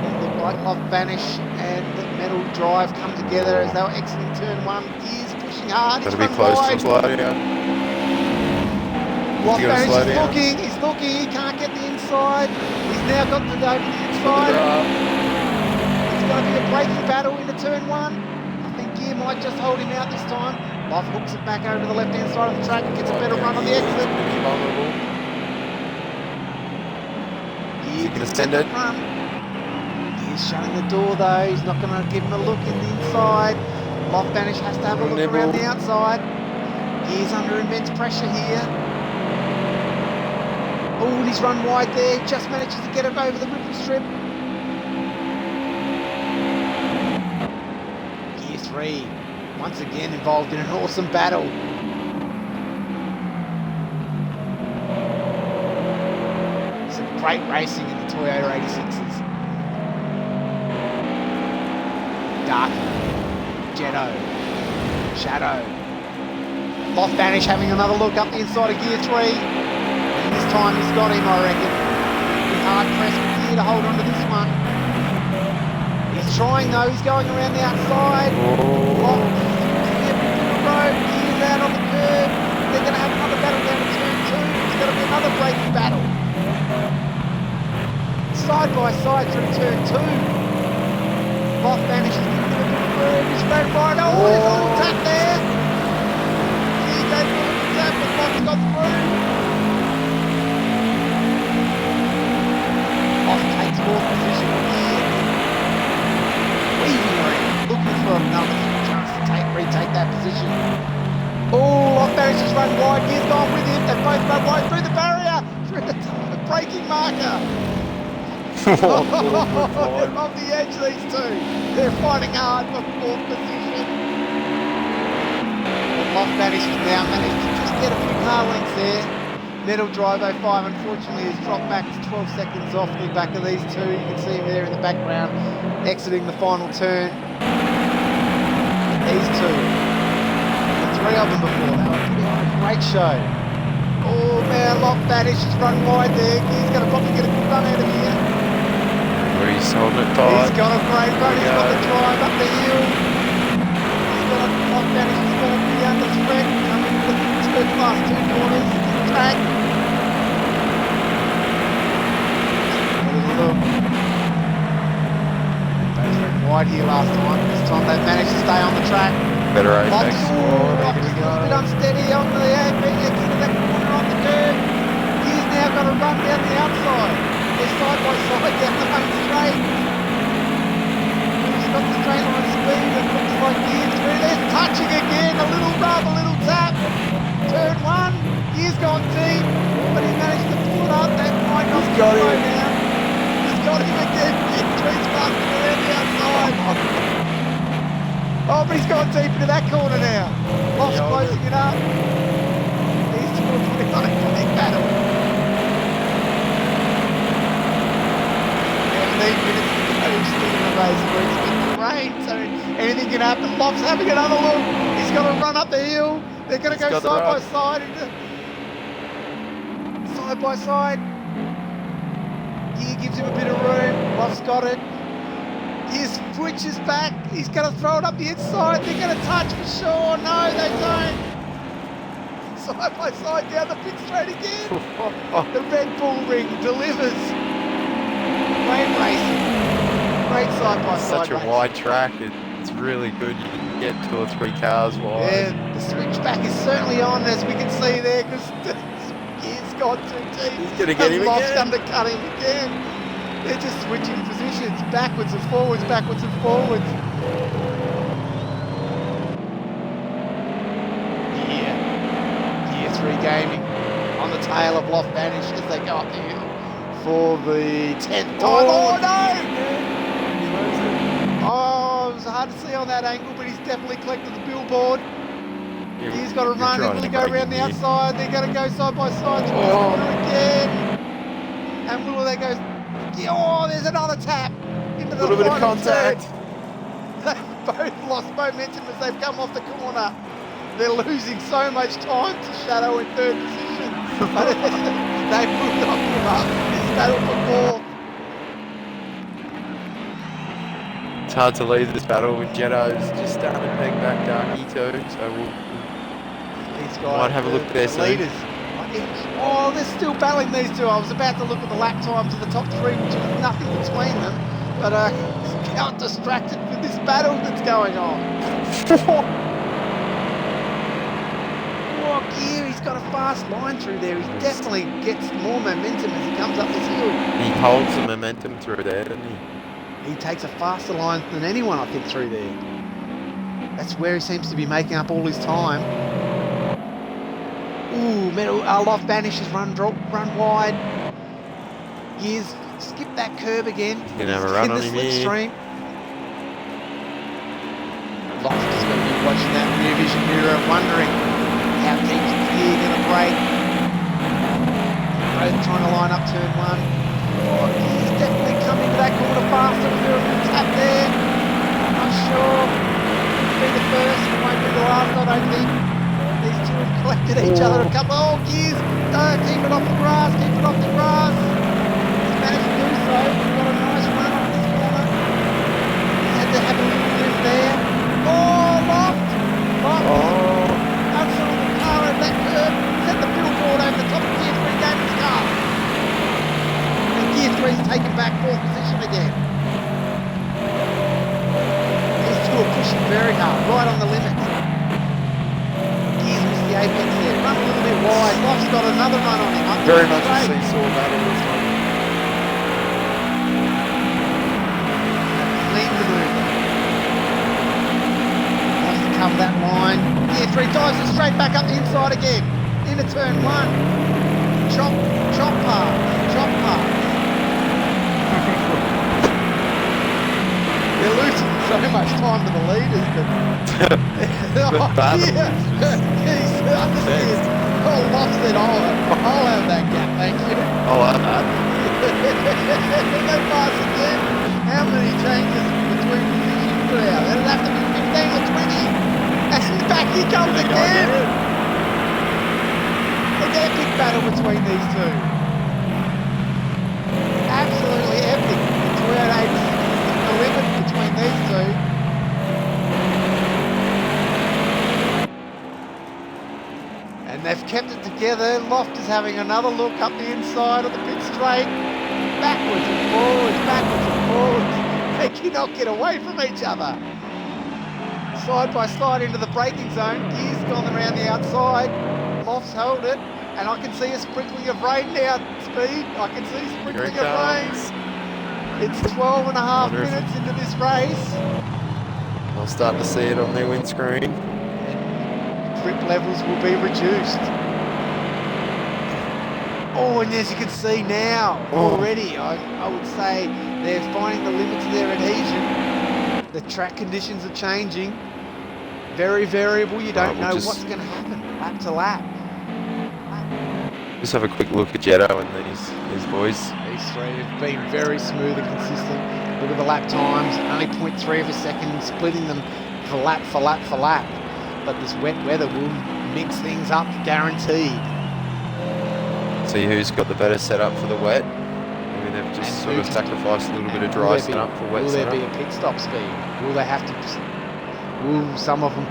It looked like Loft Vanish and Metal Drive come together as they were exiting turn 1. Gear's pushing hard. That'll be close to slow down. Loft Vanish is looking. He's looking. He can't get the inside. He's now got to go to the inside. It's going to be a braking battle into turn 1. I think Gear might just hold him out this time. Loft hooks it back over to the left-hand side of the track and gets a better run on the exit. Is he going to send it? He's shutting the door though. He's not going to give him a look in the inside. Loft Vanish has to have a look around the outside. Gear's under immense pressure here. Oh, and he's run wide there. Just manages to get it over the ripple strip. Gear 3, once again involved in an awesome battle. Some great racing in the TOYOTA86s. Dark, Jetto, Shadow. Loft Vanish having another look up the inside of Gear 3. And this time he's got him, I reckon. He's hard pressed with Gear to hold on to this one. He's trying though, he's going around the outside. Loft road, Gear's out on the curb. They're going to have another battle down to turn 2. It's going to be another braking battle. Side by side through turn 2. Loft Vanish is giving him a bit of room. He's ran right. Oh, there's a little tap there. He gave him a little tap, but Loft got through. Loft takes 4th position here. Weaving around, looking for another chance to retake that position. Oh, Loft Vanish has run wide. Gear's gone with him. They've both run wide through the barrier, through the braking marker. They're on the edge, these two. They're fighting hard for 4th position. But Loft Vanish has now managed to just get a few car lengths there. Metal Drive 05 unfortunately has dropped back to 12 seconds off the back of these two. You can see him there in the background, exiting the final turn. These two, the 3 of them before, they were putting on a great show. Oh man, Loft Vanish has run wide there. He's going to probably get a good run out of here. He's holding it tight. He's got a great run. He's got the drive up the hill. He's got a Loft Vanish. He's going to be under threat. Coming to the last 2 corners of the track. Look. They ran wide here last time. This time they've managed to stay on the track. Better apex. Loft is a little bit unsteady on the exit of that corner on the curve. He's now got to run down the outside. They're side by side down the main straight. He's got the straight line speed. It looks like Gear 3. They're touching again. A little rub, a little tap. Turn 1. Gear's gone deep, but he managed to pull it up. That might not be slow now. He's got him again. Gear 3's busting around the outside. Oh, but he's gone deep into that corner now. Loft's closing it up. These two are putting on a big battle. 17 minutes to go, still in the race, where it's been the rain, so anything can happen. Loft's having another look. He's got to run up the hill. They're going to go side by side. Side by side. Gear gives him a bit of room. Loft's got it. His switches back. He's going to throw it up the inside. They're going to touch for sure. No, they don't. Side by side down the pit straight again. The Red Bull ring delivers. Great racing. Great side by side. Such a wide track. It's really good. You can get 2 or 3 cars wide. Yeah, the switchback is certainly on, as we can see there, because Gear's gone too deep. He's gonna get him Loft's again. undercut him again. They're just switching positions, backwards and forwards, backwards and forwards. Year 3 Gaming on the tail of Loft Vanish as they go up the hill for the 10th time. Oh no! Oh, it was hard to see on that angle, but he's definitely collected the billboard. He's got to run. He's going to go around the outside. They're going to go side by side through the corner again. And will they go? Oh, there's another tap into the little bit of contact. They've both lost momentum as they've come off the corner. They're losing so much time to Shadow in 3rd position. But they will not give up this battle for 4th. It's hard to leave this battle with Jetto's just starting to peg back Darky too, so These guys, might have a look there the soon. leaders. Oh, they're still battling these two. I was about to look at the lap times of the top 3, which is nothing between them. But got distracted with this battle that's going on. Oh, Gear, he's got a fast line through there. He definitely gets more momentum as he comes up this hill. He holds the momentum through there, doesn't he? He takes a faster line than anyone, I think, through there. That's where he seems to be making up all his time. Ooh, Loft Vanish has run wide. Gears skip that curb again. He's gonna have a run on him here. Slipstream. Loft is going to be watching that rear vision mirror, wondering how deep is Gear going to break. Both trying to line up turn 1. Oh, Gear's definitely coming to that corner faster with a tap there. I'm not sure. It'll be the first, it won't be the last, I don't think. These two have collected each other a couple. Oh, Gears! Keep it off the grass, keep it off the grass. He's managed to do so. He's got a nice run on this corner. He's had to have a little lift there. Oh, Loft! Outside of the car over that curb. Set the billboard over the top of Gear 3 Gaming's car. And Gear 3's taken back 4th position again. These two are pushing very hard, right on the limit. The apex there, run a little bit wide. Loft's got another run on him. Very much a seesaw battle this one. Clean the move. Wants to cover that line. Gear 3 dives it straight back up the inside again. Into turn 1. Chop pass. They're losing so much time to the leaders, but Loft said, I'll have that gap, thank you. I'll have that. They pass again. How many changes between positions per hour? That'll have to be 15 or 20. And he's back, he comes again. An epic battle between these two. Absolutely epic. The TOYOTA86 is the limit between these two. And they've kept it together. Loft is having another look up the inside of the pit straight. Backwards and forwards. They cannot get away from each other. Side by side into the braking zone. Gear's gone around the outside. Loft's held it. And I can see a sprinkling of rain now, Speed. I can see a sprinkling of rain. It's 12 and a half minutes into this race. I'll start to see it on their windscreen. Grip levels will be reduced. Oh, and as you can see now, already, I would say they're finding the limits of their adhesion. The track conditions are changing. Very variable. You don't know what's going to happen lap to lap. Just have a quick look at Jetto and these boys. These three have been very smooth and consistent. Look at the lap times, only 0.3 of a second, splitting them for lap. But this wet weather will mix things up, guaranteed. See who's got the better setup for the wet. Maybe they've just sort of sacrificed a little bit of dry setup for wet setup. Will there be a pit stop Speed? Will they have to? Will some of them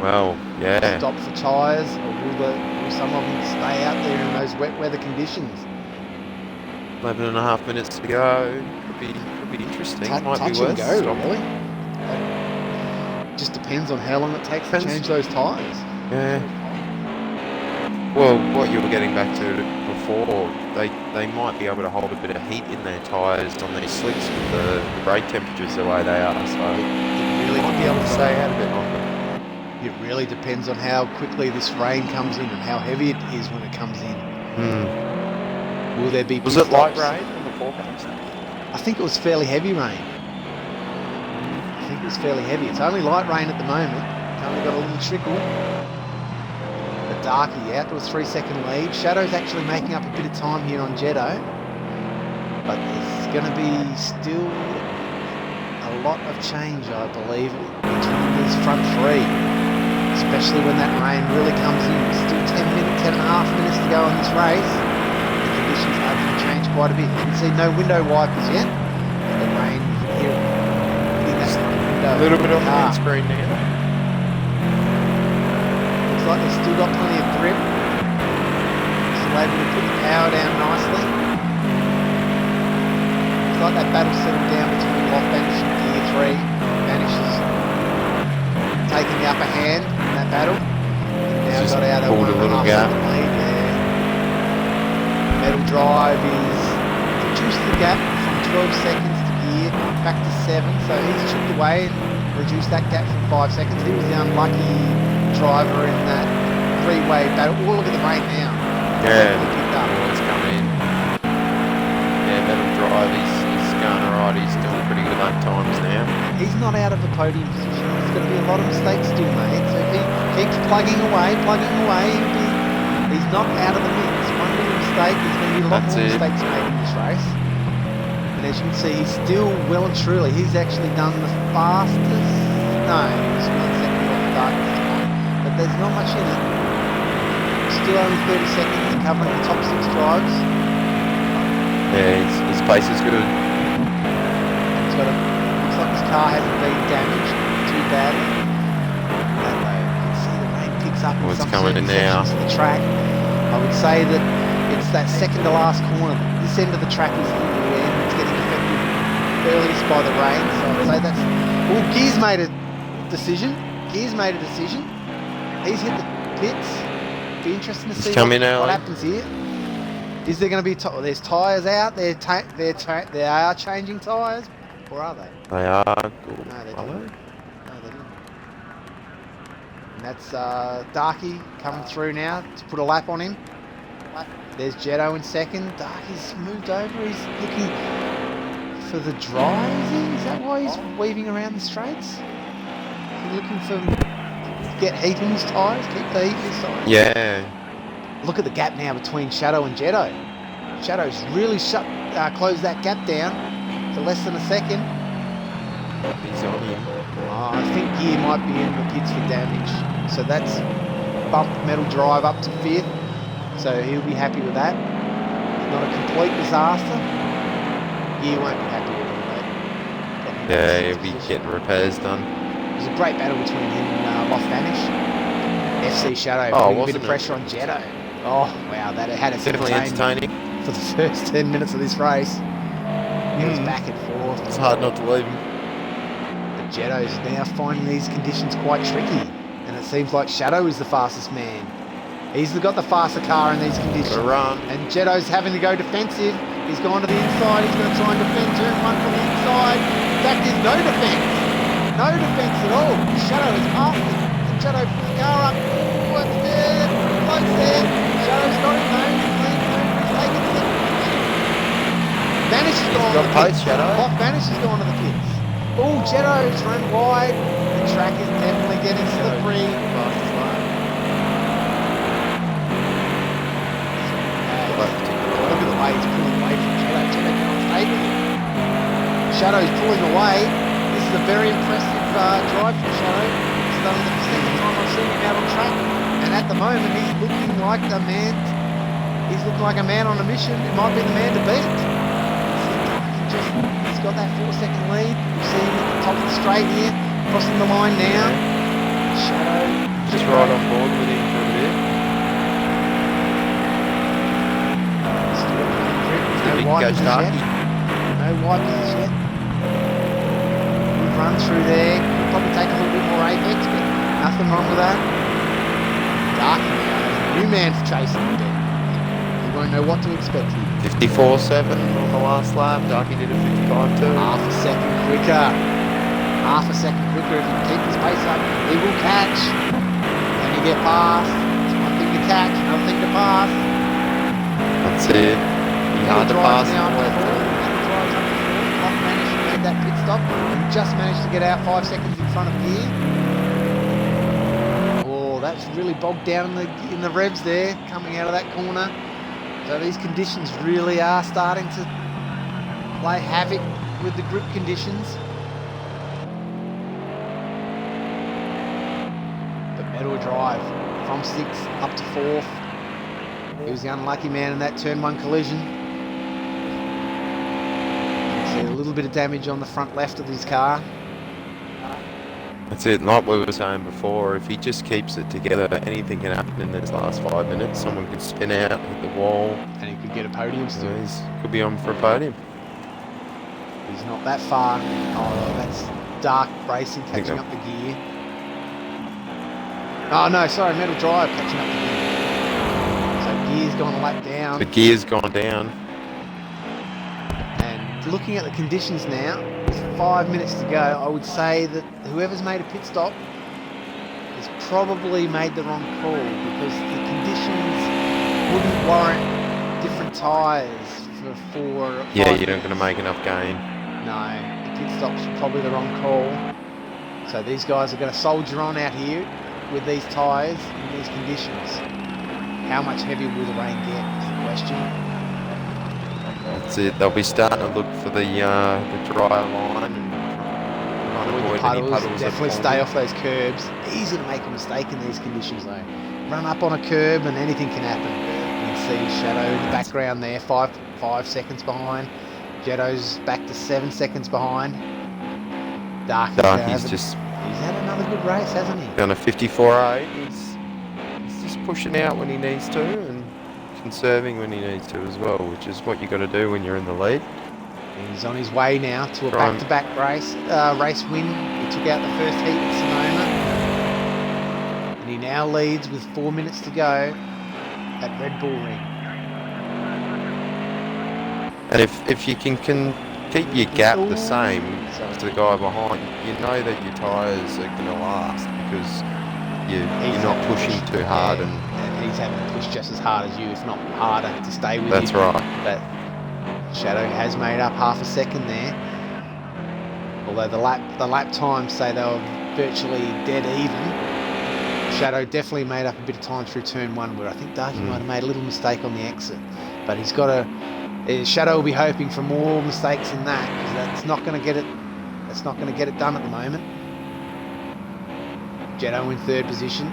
stop for tyres, or will some of them stay out there in those wet weather conditions? 11.5 minutes to go. Could be interesting. Might be worth stopping. Really. Just depends on how long it takes to change those tyres. Yeah. Well, what you were getting back to before, they might be able to hold a bit of heat in their tyres on these slicks with the brake temperatures the way they are. So It really might be able to depends stay out a bit longer. It really depends on how quickly this rain comes in and how heavy it is when it comes in. Will there be? Was pit it light stops? rain on the forecast? I think it was fairly heavy rain. I think it was fairly heavy. It's only light rain at the moment. It's only got a little trickle. But Darky out to a 3-second lead. Shadow's actually making up a bit of time here on Jetto. But there's going to be still a lot of change, I believe, between these front three. Especially when that rain really comes in. Still 10 and a half minutes to go on this race. The conditions are going to change quite a bit. You can see no window wipers yet. The rain, you can hear it hitting that window. A little bit on the windscreen now. Looks like they've still got plenty of grip. Still able to put the power down nicely. Looks like that battle settled down between Banish and Gear 3. Banish has taken the upper hand in that battle. Now Just got out of pulled a little gap. lead there. Metal Drive is reduced the gap from 12 seconds to Gear back to 7. So he's chipped away and reduced that gap from 5 seconds. He was the unlucky driver in that three-way battle. Oh, look at the rain now. Yeah, He picked up. it's coming in. Yeah, Metal Drive, he's going alright. He's doing pretty good lap times now. He's not out of a podium position. There's going to be a lot of mistakes still made. So if he keeps plugging away, he's not out of the mix. One little mistake, there's going to be a lot more mistakes made in this race. And as you can see, he's still well and truly. He's actually done the fastest. No, he's 1 second off the darkness time. But there's not much in it. Still only 30 seconds covering the top 6 drives. Yeah, his pace is good. He's got looks like his car hasn't been damaged too badly. That way, you can see the rain picks up in It's some coming in certain now. sections of the track. I would say that it's that second to last corner. This end of the track is the end. It's getting affected earliest by the rain. So I'd say that's. Well, Gears made a decision. He's hit the pits. Be interesting to see what happens here. Is there going to be? There's tyres out. They are changing tyres, or are they? They are. No, they didn't. And that's Darky coming through now to put a lap on him. There's Jetto in second. Darky's moved over. He's looking for the dry, is he? Is that why he's weaving around the straights? Is he looking for get heat in his tyres? Keep the heat in his tyres? Yeah. Look at the gap now between Shadow and Jetto. Shadow's really closed that gap down to less than a second. He's on him. I think Gear might be in the pits for damage. So that's bumped Metal Drive up to 5th. So he'll be happy with that. It's not a complete disaster. Gear won't be happy with all that. Yeah, he'll be getting repairs done. It was a great battle between him and Banish. FC Shadow putting a bit of pressure on Jetto. Oh, wow, that had us Definitely entertaining. For the first 10 minutes of this race. It was back and forth. It's hard not to leave him. But Jetto's now finding these conditions quite tricky. And it seems like Shadow is the fastest man. He's got the faster car in these conditions. Run. And Jetto's having to go defensive. He's gone to the inside. He's going to try and defend turn 1 from the inside. In fact, there's no defence. No defence at all. Shadow has passed it. And Jetto put the car up. What's there? Close there. Shadow's got it though. He's taken the second position. Banish has gone to the pits. Banish has gone to the pits. Oh, Jetto's run wide. The track is definitely getting slippery. Look at the way he's pulling away from Jetto. Jetto can't stay with him. Shadow's pulling away. This is a very impressive drive from Shadow. It's only the second time I've seen him out on track. And at the moment, he's looking like a man. He's looking like a man on a mission. It might be the man to beat. He's got that 4-second lead. We've seen him at the top of the straight here, crossing the line now. Shadow just right on board with him for a bit. No wipers yet. No wipers yet. We've run through there. We'll probably take a little bit more apex, but nothing wrong with that. Darky now, new man for chasing a bit. He won't know what to expect here. 54.7 on the last lap. Darky did a 55.2. Half a second quicker. Half a second quicker. If he can keep his pace up, he will catch. Can he get past? It's one thing to catch, another thing to pass. That's it. Be hard to pass. Made that pit stop. He just managed to get out 5 seconds in front of Gear. Oh, that's really bogged down in the revs there, coming out of that corner. So these conditions really are starting to play havoc with the grip conditions. But Metal Drive from 6th up to 4th. He was the unlucky man in that turn 1 collision. You can see a little bit of damage on the front left of his car. That's it. Like we were saying before, if he just keeps it together, anything can happen in those last 5 minutes. Someone could spin out, hit the wall. And he could get a podium still. He could be on for a podium. He's not that far. Oh, that's Dark Racing catching up the gear. Oh no, sorry, Metal Drive catching up the gear. So Gear's gone a lap down. The gear's gone down. And looking at the conditions now, with 5 minutes to go, I would say that whoever's made a pit stop has probably made the wrong call, because the conditions wouldn't warrant different tyres for Yeah, you're not going to make enough gain. No, the pit stop's probably the wrong call. So these guys are going to soldier on out here with these tyres in these conditions. How much heavier will the rain get is the question. That's it. They'll be starting to look for the dry line and trying to avoid any puddles. Definitely stay off those curbs. Easy to make a mistake in these conditions though. Run up on a curb and anything can happen. You can see Shadow in the background there, 5 seconds behind. Jetto's back to 7 seconds behind. Darky's he's had another good race, hasn't he? on a 54.8. He's just pushing out when he needs to and conserving when he needs to as well, which is what you got to do when you're in the lead. He's on his way now to a back-to-back race win. He took out the first heat at Sonoma, and he now leads with 4 minutes to go at Red Bull Ring. And if you can keep your gap the same as the guy behind, you know that your tyres are going to last, because you're not pushing too hard. And he's having to push just as hard as you, if not harder, to stay with you. That's right. But Shadow has made up half a second there. Although the lap times say they were virtually dead even. Shadow definitely made up a bit of time through turn 1, where I think Darky might have made a little mistake on the exit. But he's got to... Shadow will be hoping for more mistakes in that, because that's not going to get it. That's not going to get it done at the moment. Jetto in 3rd position.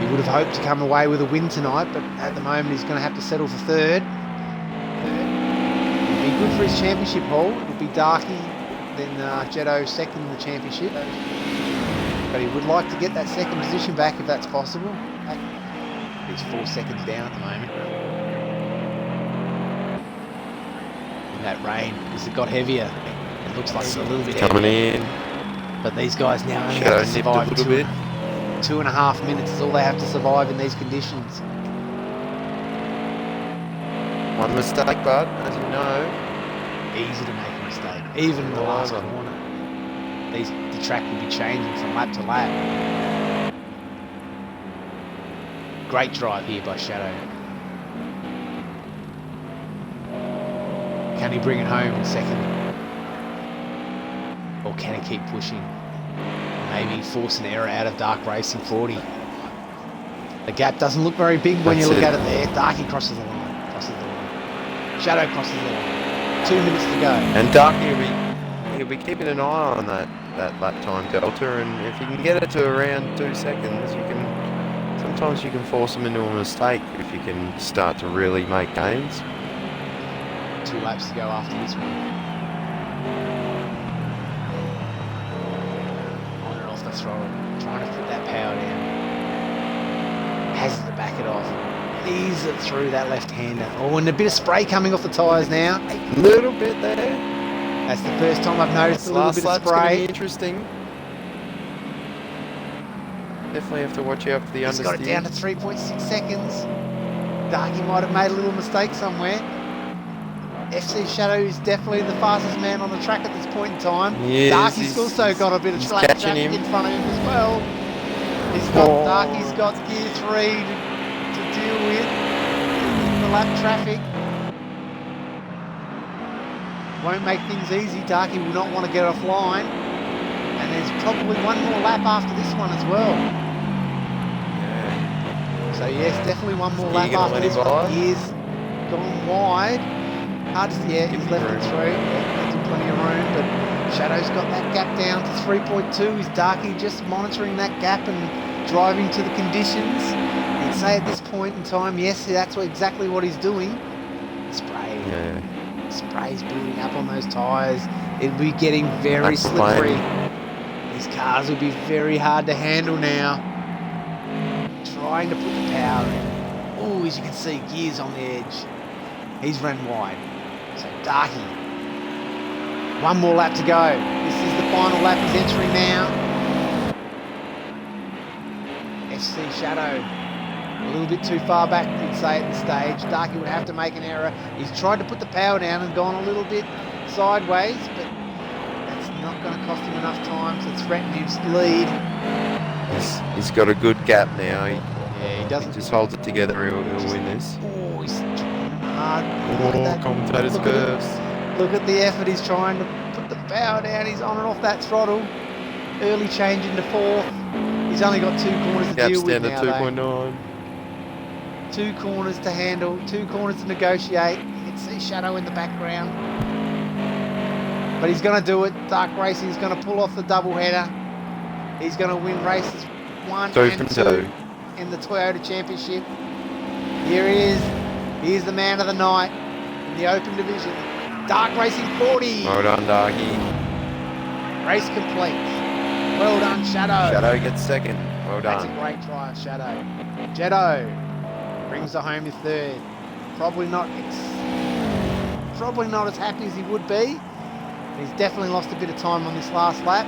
He would have hoped to come away with a win tonight, but at the moment he's going to have to settle for 3rd. It'd be good for his championship haul. It would be Darky, then Jetto 2nd in the championship. But he would like to get that 2nd position back if that's possible. He's 4 seconds down at the moment. That rain, as it got heavier, it looks like it's a little bit coming heavier. in. But these guys now only have to survive 2.5 minutes is all they have to survive in these conditions. One mistake, bud, as you know. Easy to make a mistake, even in the last corner. The track will be changing from lap to lap. Great drive here by Shadow. Can he bring it home in 2nd? Or can he keep pushing? Maybe force an error out of Dark Racing 40. The gap doesn't look very big when you look at it there. Darky crosses the line. Shadow crosses the line. 2 minutes to go. And Darky he'll be keeping an eye on that lap time delta, and if you can get it to around 2 seconds, sometimes you can force him into a mistake if you can start to really make gains. 2 laps to go after this one. On and off the throttle, trying to put that power down. Has to back it off. Ease it through that left-hander. Oh, and a bit of spray coming off the tyres now. A little bit there. That's the first time I've noticed a little bit of spray. Be interesting. Definitely have to watch out for the understeer. He's got it down to 3.6 seconds. Darky might have made a little mistake somewhere. FC Shadow is definitely the fastest man on the track at this point in time. He is, Darky's also got a bit of traffic in front of him as well. Darky's got gear 3 to deal with. The lap traffic won't make things easy. Darky will not want to get offline. And there's probably one more lap after this one as well. Yeah. So yes, definitely one more lap after this one. He is gone wide. Hard to, yeah, he's left it through. Yeah, gives him plenty of room, but Shadow's got that gap down to 3.2. Is Darky just monitoring that gap and driving to the conditions? You'd say at this point in time, yes, that's exactly what he's doing. Spray. Yeah. Spray's building up on those tyres. It'll be getting very slippery. These cars will be very hard to handle now. Trying to put the power in. Oh, as you can see, gears on the edge. He's run wide. So Darky, one more lap to go. This is the final lap he's entering now. FC Shadow, a little bit too far back, you'd say at this stage. Darky would have to make an error. He's tried to put the power down and gone a little bit sideways, but that's not going to cost him enough time to threaten his lead. He's got a good gap now. He doesn't. He just holds it together, he'll win this. Oh, he's trying hard. Commentator's curves. Look at the effort he's trying to put the power down. He's on and off that throttle. Early change into fourth. He's only got 2 corners to deal with now. 2.9. 2 corners to handle, 2 corners to negotiate. You can see Shadow in the background. But he's going to do it. Dark Racing is going to pull off the double header. He's going to win races 1 and 2 in the Toyota Championship. Here he is. He's the man of the night in the open division. Dark Racing 40. Well done, Darky. Race complete. Well done, Shadow. Shadow gets second. Well done. That's a great drive, Shadow. Jetto brings it home in third. Probably not as happy as he would be. He's definitely lost a bit of time on this last lap.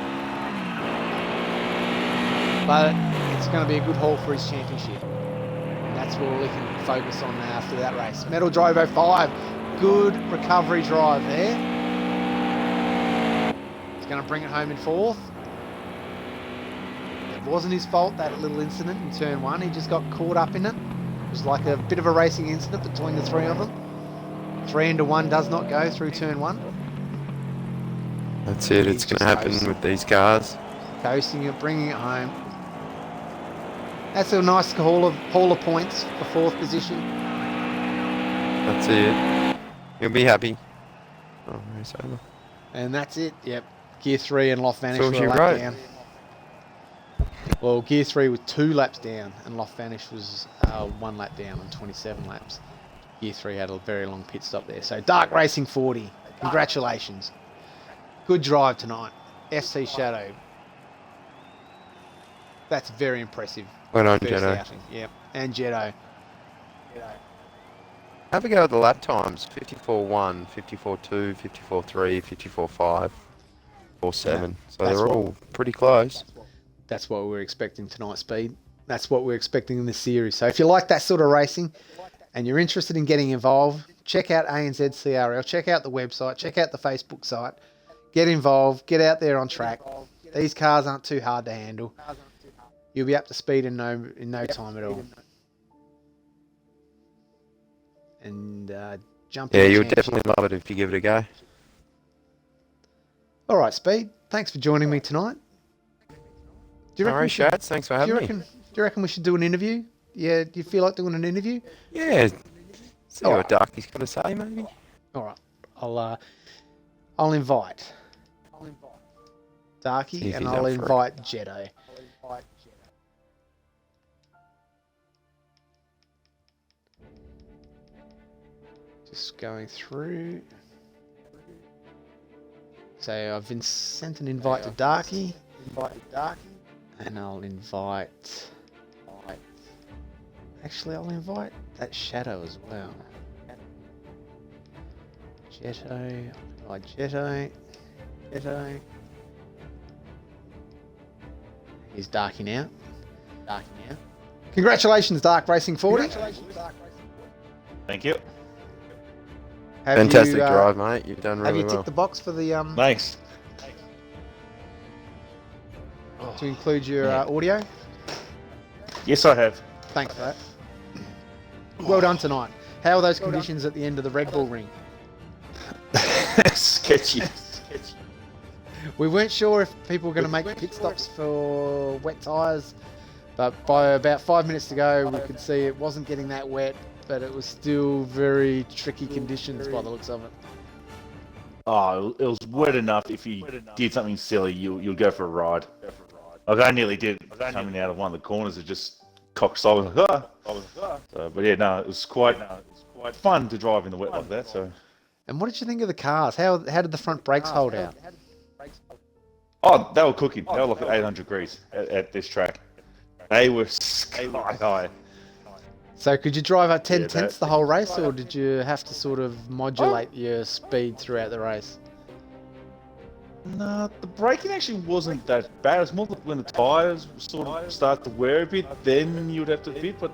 But it's going to be a good haul for his championship. And that's what we can focus on now after that race. Metal Drive 05. Good recovery drive there. He's going to bring it home in fourth. It wasn't his fault, that little incident in turn 1. He just got caught up in it. It was like a bit of a racing incident between the 3 of them. 3 into 1 does not go through turn 1. That's it. It's going to happen with these cars. Coasting it, bringing it home. That's a nice haul of points for 4th position. That's it. You'll be happy. Oh, race over. And that's it. Yep. Gear 3 and Loft Vanish So were a lap down. Well, Gear 3 was 2 laps down, and Loft Vanish was 1 lap down on 27 laps. Gear 3 had a very long pit stop there. So Dark Racing 40. Congratulations. Good drive tonight. FC Shadow. That's very impressive. Well done, Jetto. Yep. And Jetto. Have a go at the lap times. 54.1, 54.2, 54.3, 54.5, 4.7. So they're all pretty close. That's what we're expecting tonight, Speed. That's what we're expecting in this series. So if you like that sort of racing and you're interested in getting involved, check out Anzcrl, check out the website, check out the Facebook site. Get involved, get out there on track. These cars aren't too hard to handle. You'll be up to speed in no time at all. And jump in. Yeah, you'll definitely love it if you give it a go. All right, Speed. Thanks for joining me tonight. Do you reckon Shads, thanks for having me. Do you reckon we should do an interview? Yeah, do you feel like doing an interview? Yeah. See what Darky's got to say, maybe. All right. I'll invite Darky and I'll invite Jetto. Just going through. So I've been sent an invite to Darky. And I'll invite... Actually, I'll invite that Shadow as well. Jetto. I'll invite Jetto. He's Darky now. Congratulations, Dark Racing 40. Thank you. Have Fantastic you, drive, mate. You've done Have really you ticked well. the box for the Thanks. to include your Yeah. audio? Yes, I have. Thanks for that. Well done tonight. How are those conditions at the end of the Red Bull ring? Sketchy. We weren't sure if people were going to make pit stops for wet tyres, but by about 5 minutes to go, we could see it wasn't getting that wet, but it was still very tricky conditions by the looks of it. Oh, it was wet enough. If you did something silly, you'll go for a ride. Like I nearly did coming out of one of the corners. It just cocked side. I was like, ah. So, but yeah, no, it was quite fun to drive in the wet like that. So. And what did you think of the cars? How did the front brakes hold out? Oh, they were cooking. They were like at 800 degrees at this track. They were sky high. So could you drive at 10 Yeah, tenths the whole race, or did you have to sort of modulate your speed throughout the race? No, the braking actually wasn't that bad. It's more like when the tyres sort of start to wear a bit, then you'd have to fit. But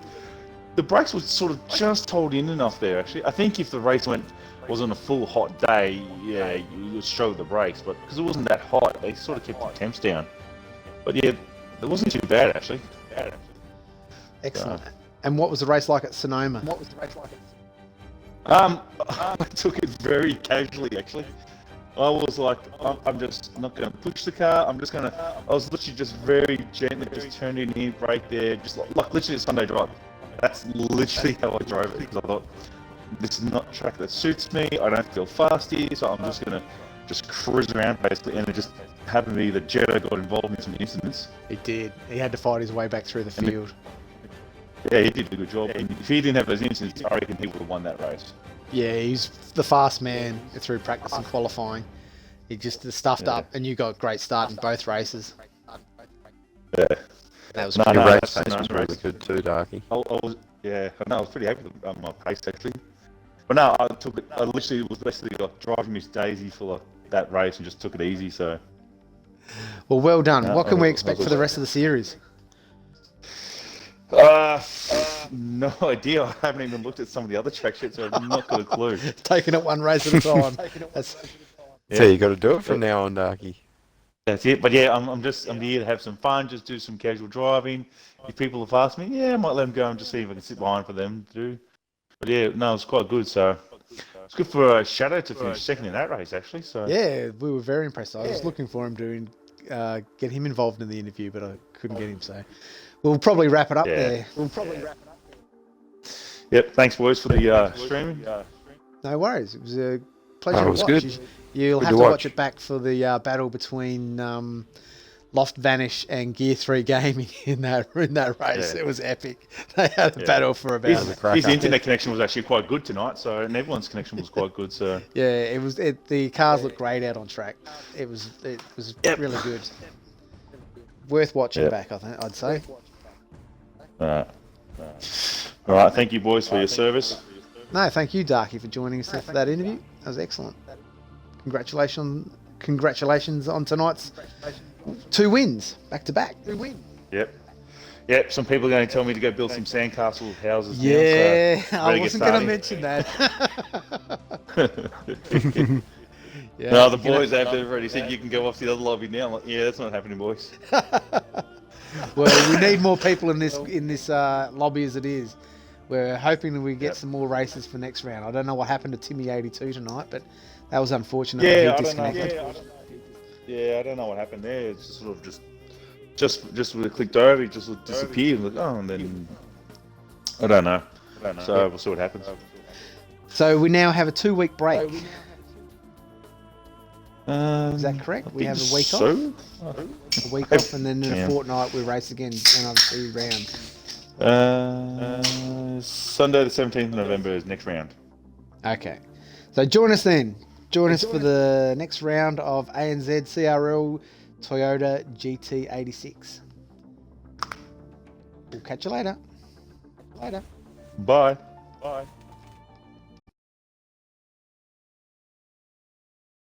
the brakes would sort of just hold in enough there, actually. I think if the race was on a full hot day, yeah, you would struggle with the brakes. But because it wasn't that hot, they sort of kept the temps down. But yeah, it wasn't too bad, actually. Excellent. And what was the race like at Sonoma? I took it very casually, actually. I was like, I'm just not going to push the car. I was literally just very gently just turning in, brake there, just like literally a Sunday drive. That's literally how I drove it, because I thought, this is not a track that suits me. I don't feel fast here, so I'm just going to just cruise around basically. And it just happened to be that Jetto got involved in some incidents. He did. He had to fight his way back through the field. Yeah, he did a good job. And if he didn't have those incidents, I reckon he would have won that race. Yeah, he's the fast man through practice and qualifying. He just stuffed up, and you got a great start in both races. Yeah. That was Your No, race that's pace no was really good too, Darky. I was pretty happy with my pace actually. But no, I literally was basically like driving Miss Daisy for like that race and just took it easy. So. Well, well done. No, What can we I expect was- for the rest of the series? No idea. I haven't even looked at some of the other tracks yet, so I've not got a clue. Taking it one race at a time. That's, So you got to do it from now on, Darky. That's it. But yeah, I'm here to have some fun, just do some casual driving. If people have asked me, yeah, I might let them go and just see if I can sit behind for them to do. But yeah, no, it's quite good. So it's good for Shadow to finish second in that race, actually. So yeah, we were very impressed. I was looking for him to get him involved in the interview, but I couldn't get him. So we'll probably wrap it up there. Yep. Thanks, boys, for the streaming. No worries. It was a pleasure it was to watch. good. You'll Good have to to watch watch. it back for the battle between Loft Vanish and Gear 3 Gaming in that race. Yeah. It was epic. They had a battle for about. His internet connection was actually quite good tonight, and everyone's connection was quite good. So Yeah, it was. The cars looked great out on track. It was really good. Worth watching back, I'd say. all right. Thank you, boys, for your service. No, thank you, Darky, for joining us for that interview. That was excellent. Congratulations on tonight's 2 wins back to back. Yep. Some people are going to tell me to go build some sandcastle houses. Yeah, now, so I ready to wasn't get going to started. mention that. Yeah, No, the you're boys out there already said you can go off the other lobby now. I'm like, yeah, that's not happening, boys. Well, we need more people in this lobby as it is. We're hoping that we get some more races for next round. I don't know what happened to Timmy82 tonight, but that was unfortunate. Yeah, He I don't know. disconnected. Yeah, I don't know what happened there. It's just sort of just when it clicked over, it just disappeared. Like, and then I don't know. So we'll see what happens. So we now have a 2-week break. Is Is that correct? We have a week off. A week I- off, and then in a Yeah. fortnight we race again another 2 rounds. Sunday the 17th of November is next round. Okay. So join us then. Join us for the next round of Anzcrl Toyota GT86. We'll catch you later. Bye.